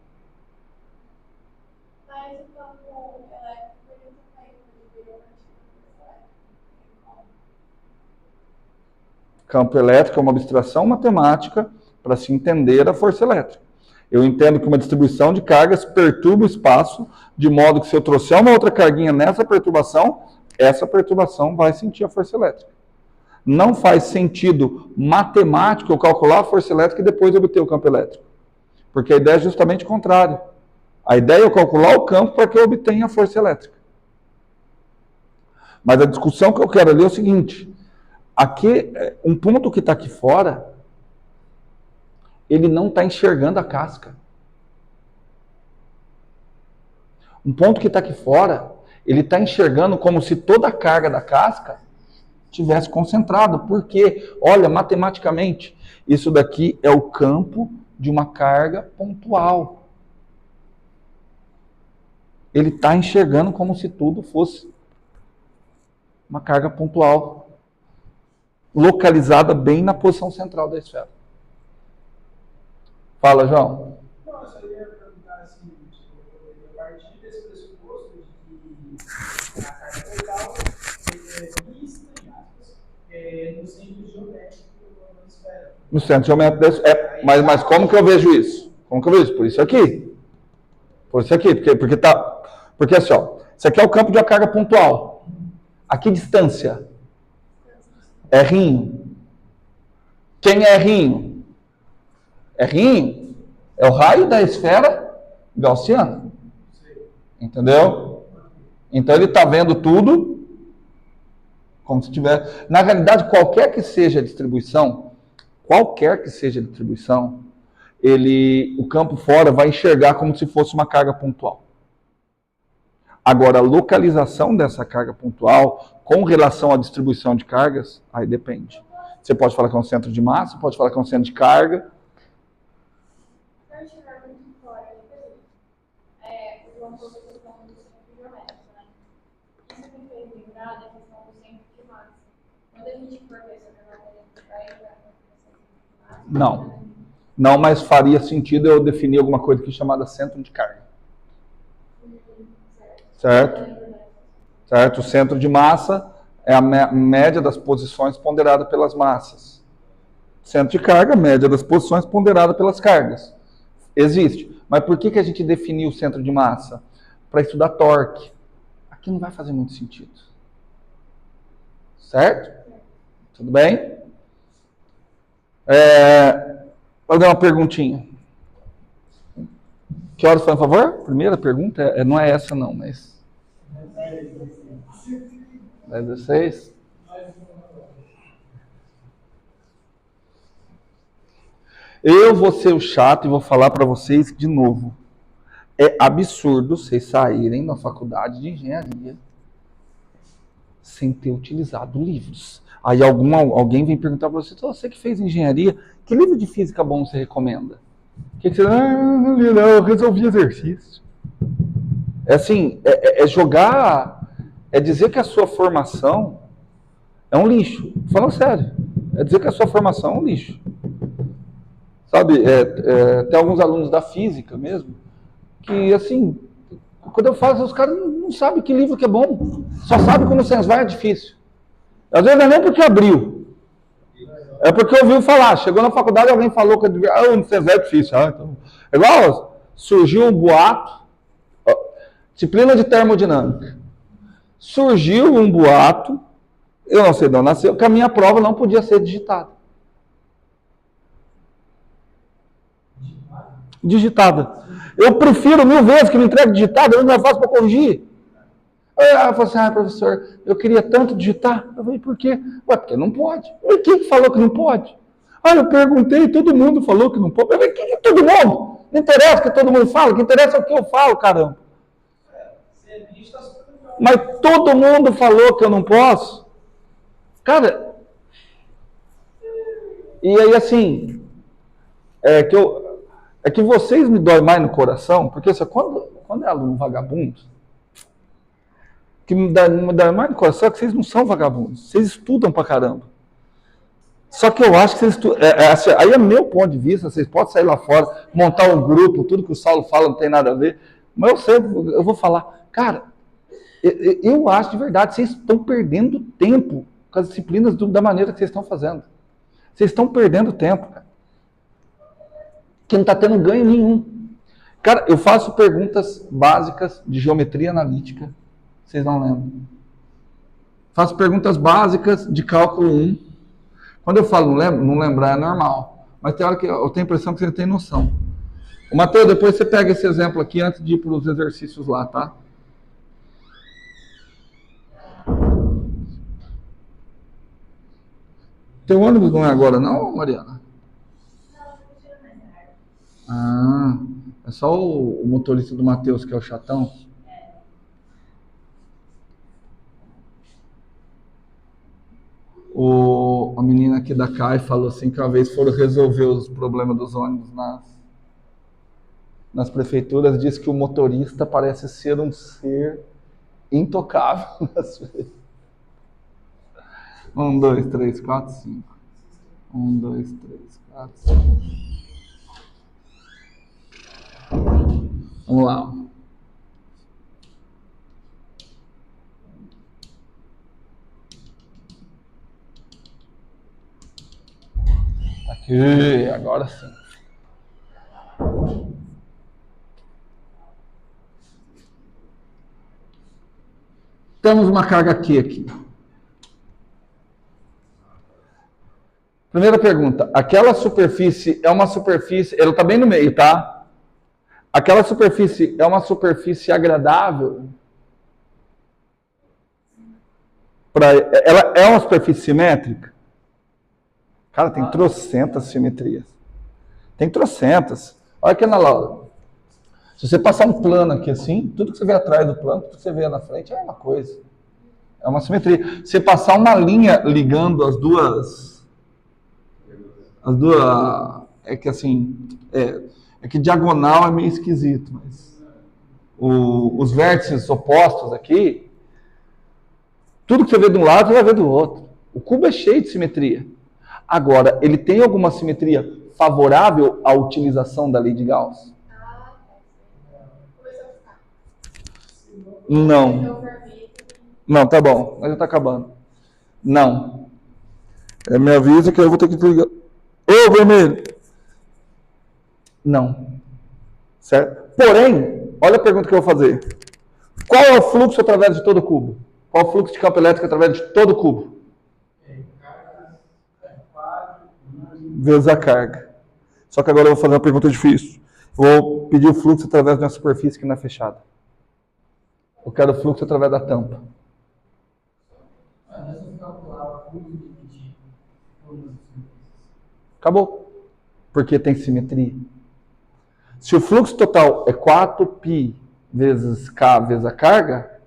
Campo elétrico é uma abstração matemática para se entender a força elétrica. Eu entendo que uma distribuição de cargas perturba o espaço, de modo que se eu trouxer uma outra carguinha nessa perturbação, essa perturbação vai sentir a força elétrica. Não faz sentido matemático eu calcular a força elétrica e depois obter o campo elétrico. Porque a ideia é justamente o contrário. A ideia é eu calcular o campo para que eu obtenha a força elétrica. Mas a discussão que eu quero ali é o seguinte: aqui, um ponto que está aqui fora, ele não está enxergando a casca. Um ponto que está aqui fora, ele está enxergando como se toda a carga da casca tivesse concentrado. Porque, olha, matematicamente, isso daqui é o campo de uma carga pontual. Ele está enxergando como se tudo fosse uma carga pontual, localizada bem na posição central da esfera. Fala, João. Não, eu só ia perguntar assim, a partir desse pressuposto de que a carga total é vista, no centro geométrico da esfera. No centro geométrico, mas como que eu vejo isso? Como que eu vejo isso? Por isso aqui. Por isso aqui, porque assim, ó, isso aqui é o campo de uma carga pontual. A que distância? R'. Quem é R'? R' é o raio da esfera gaussiana. Entendeu? Então ele está vendo tudo como se tiver. Na realidade, qualquer que seja a distribuição, o campo fora vai enxergar como se fosse uma carga pontual. Agora, a localização dessa carga pontual com relação à distribuição de cargas, aí depende. Você pode falar que é um centro de massa, pode falar que é um centro de carga. Para enxergar muito fora, o João falou a questão do centro geométrico, né? Isso que me fez lembrar da questão do centro de massa. Quando a gente for ver sobre a matéria de carga, Não, mas faria sentido eu definir alguma coisa aqui chamada centro de carga. Certo? O centro de massa é a média das posições ponderada pelas massas. Centro de carga, média das posições ponderada pelas cargas. Existe. Mas por que a gente definiu o centro de massa? Para estudar torque. Aqui não vai fazer muito sentido. Certo? Tudo bem? Vou dar uma perguntinha. Que horas foi, por favor? Primeira pergunta? Não é essa não, mas... 10:16? Eu vou ser o chato e vou falar para vocês de novo. É absurdo vocês saírem na faculdade de engenharia sem ter utilizado livros. Aí alguém vem perguntar para você, você que fez engenharia, que livro de física bom você recomenda? O que você... Não, eu resolvi exercício. É assim, é dizer que a sua formação é um lixo. Falando sério. É dizer que a sua formação é um lixo. Sabe, tem alguns alunos da física mesmo, que assim, quando eu falo, os caras não sabem que livro que é bom. Só sabem como o Sensvar é difícil. Às vezes não é nem porque abriu. É porque ouviu falar. Chegou na faculdade, alguém falou que o Sensvar é difícil. Então... Igual surgiu um boato, disciplina de termodinâmica. Surgiu um boato, eu não sei de onde nasceu, que a minha prova não podia ser digitada. Eu prefiro 1000 vezes que me entregue digitada, eu não é fácil para corrigir. Aí eu falei assim, professor, eu queria tanto digitar. Eu falei, por quê? Porque não pode. E quem falou que não pode? Eu perguntei, todo mundo falou que não pode. Eu falei, que todo mundo? Não interessa o que todo mundo fala, o que interessa é o que eu falo, caramba. Mas todo mundo falou que eu não posso. Cara, e aí assim, é que vocês me doem mais no coração, porque assim, quando é aluno vagabundo, que me dá mais no coração é que vocês não são vagabundos, vocês estudam pra caramba. Só que eu acho que vocês estudam, assim, aí é meu ponto de vista, vocês podem sair lá fora, montar um grupo, tudo que o Saulo fala não tem nada a ver, mas eu vou falar, cara, eu acho de verdade, vocês estão perdendo tempo com as disciplinas da maneira que vocês estão fazendo. Vocês estão perdendo tempo, cara. Que não está tendo ganho nenhum. Cara, eu faço perguntas básicas de geometria analítica. Vocês não lembram. Faço perguntas básicas de cálculo 1. Quando eu falo não lembrar é normal. Mas tem hora que eu tenho a impressão que você tem noção. Matheus, depois você pega esse exemplo aqui antes de ir para os exercícios lá, tá? Teu ônibus não é agora não, Mariana? É só o motorista do Matheus que é o chatão? A menina aqui da CAI falou assim que uma vez foram resolver os problemas dos ônibus nas prefeituras, disse que o motorista parece ser um ser intocável. 1, 2, 3, 4, 5. 1, 2, 3, 4, 5. Vamos lá. Aqui, agora sim. Temos uma carga aqui. Primeira pergunta, aquela superfície é uma superfície, ela está bem no meio, tá? Aquela superfície é uma superfície agradável? Ela é uma superfície simétrica? Cara, tem trocentas simetrias. Tem trocentas. Olha aqui na Laura. Se você passar um plano aqui assim, tudo que você vê atrás do plano, tudo que você vê na frente é uma coisa. É uma simetria. Se você passar uma linha ligando as duas... É que assim... É que diagonal é meio esquisito, mas... Os vértices opostos aqui, tudo que você vê de um lado, você vai ver do outro. O cubo é cheio de simetria. Agora, ele tem alguma simetria favorável à utilização da lei de Gauss? Não. Não, tá bom. Mas já tá acabando. Não. Me avisa que eu vou ter que desligar. Ô, vermelho! Não. Certo? Porém, olha a pergunta que eu vou fazer. Qual é o fluxo através de todo o cubo? Qual é o fluxo de campo elétrico através de todo o cubo? Vezes a carga. Só que agora eu vou fazer uma pergunta difícil. Vou pedir o fluxo através de uma superfície que não é fechada. Eu quero o fluxo através da tampa. Acabou. Porque tem simetria. Se o fluxo total é 4π vezes K vezes a carga,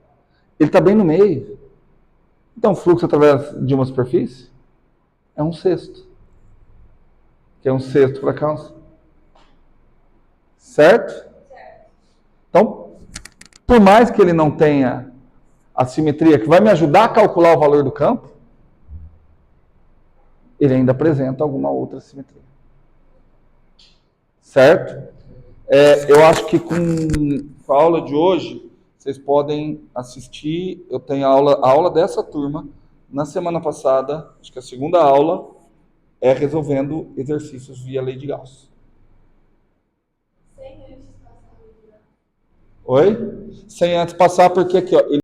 ele está bem no meio. Então, o fluxo através de uma superfície é 1/6. Que é 1/6 para cá. Certo? Então, por mais que ele não tenha a simetria que vai me ajudar a calcular o valor do campo, ele ainda apresenta alguma outra simetria. Certo? Eu acho que com a aula de hoje, vocês podem assistir. Eu tenho a aula dessa turma. Na semana passada, acho que a segunda aula é resolvendo exercícios via lei de Gauss. Oi? Sem antes passar, porque aqui, ó.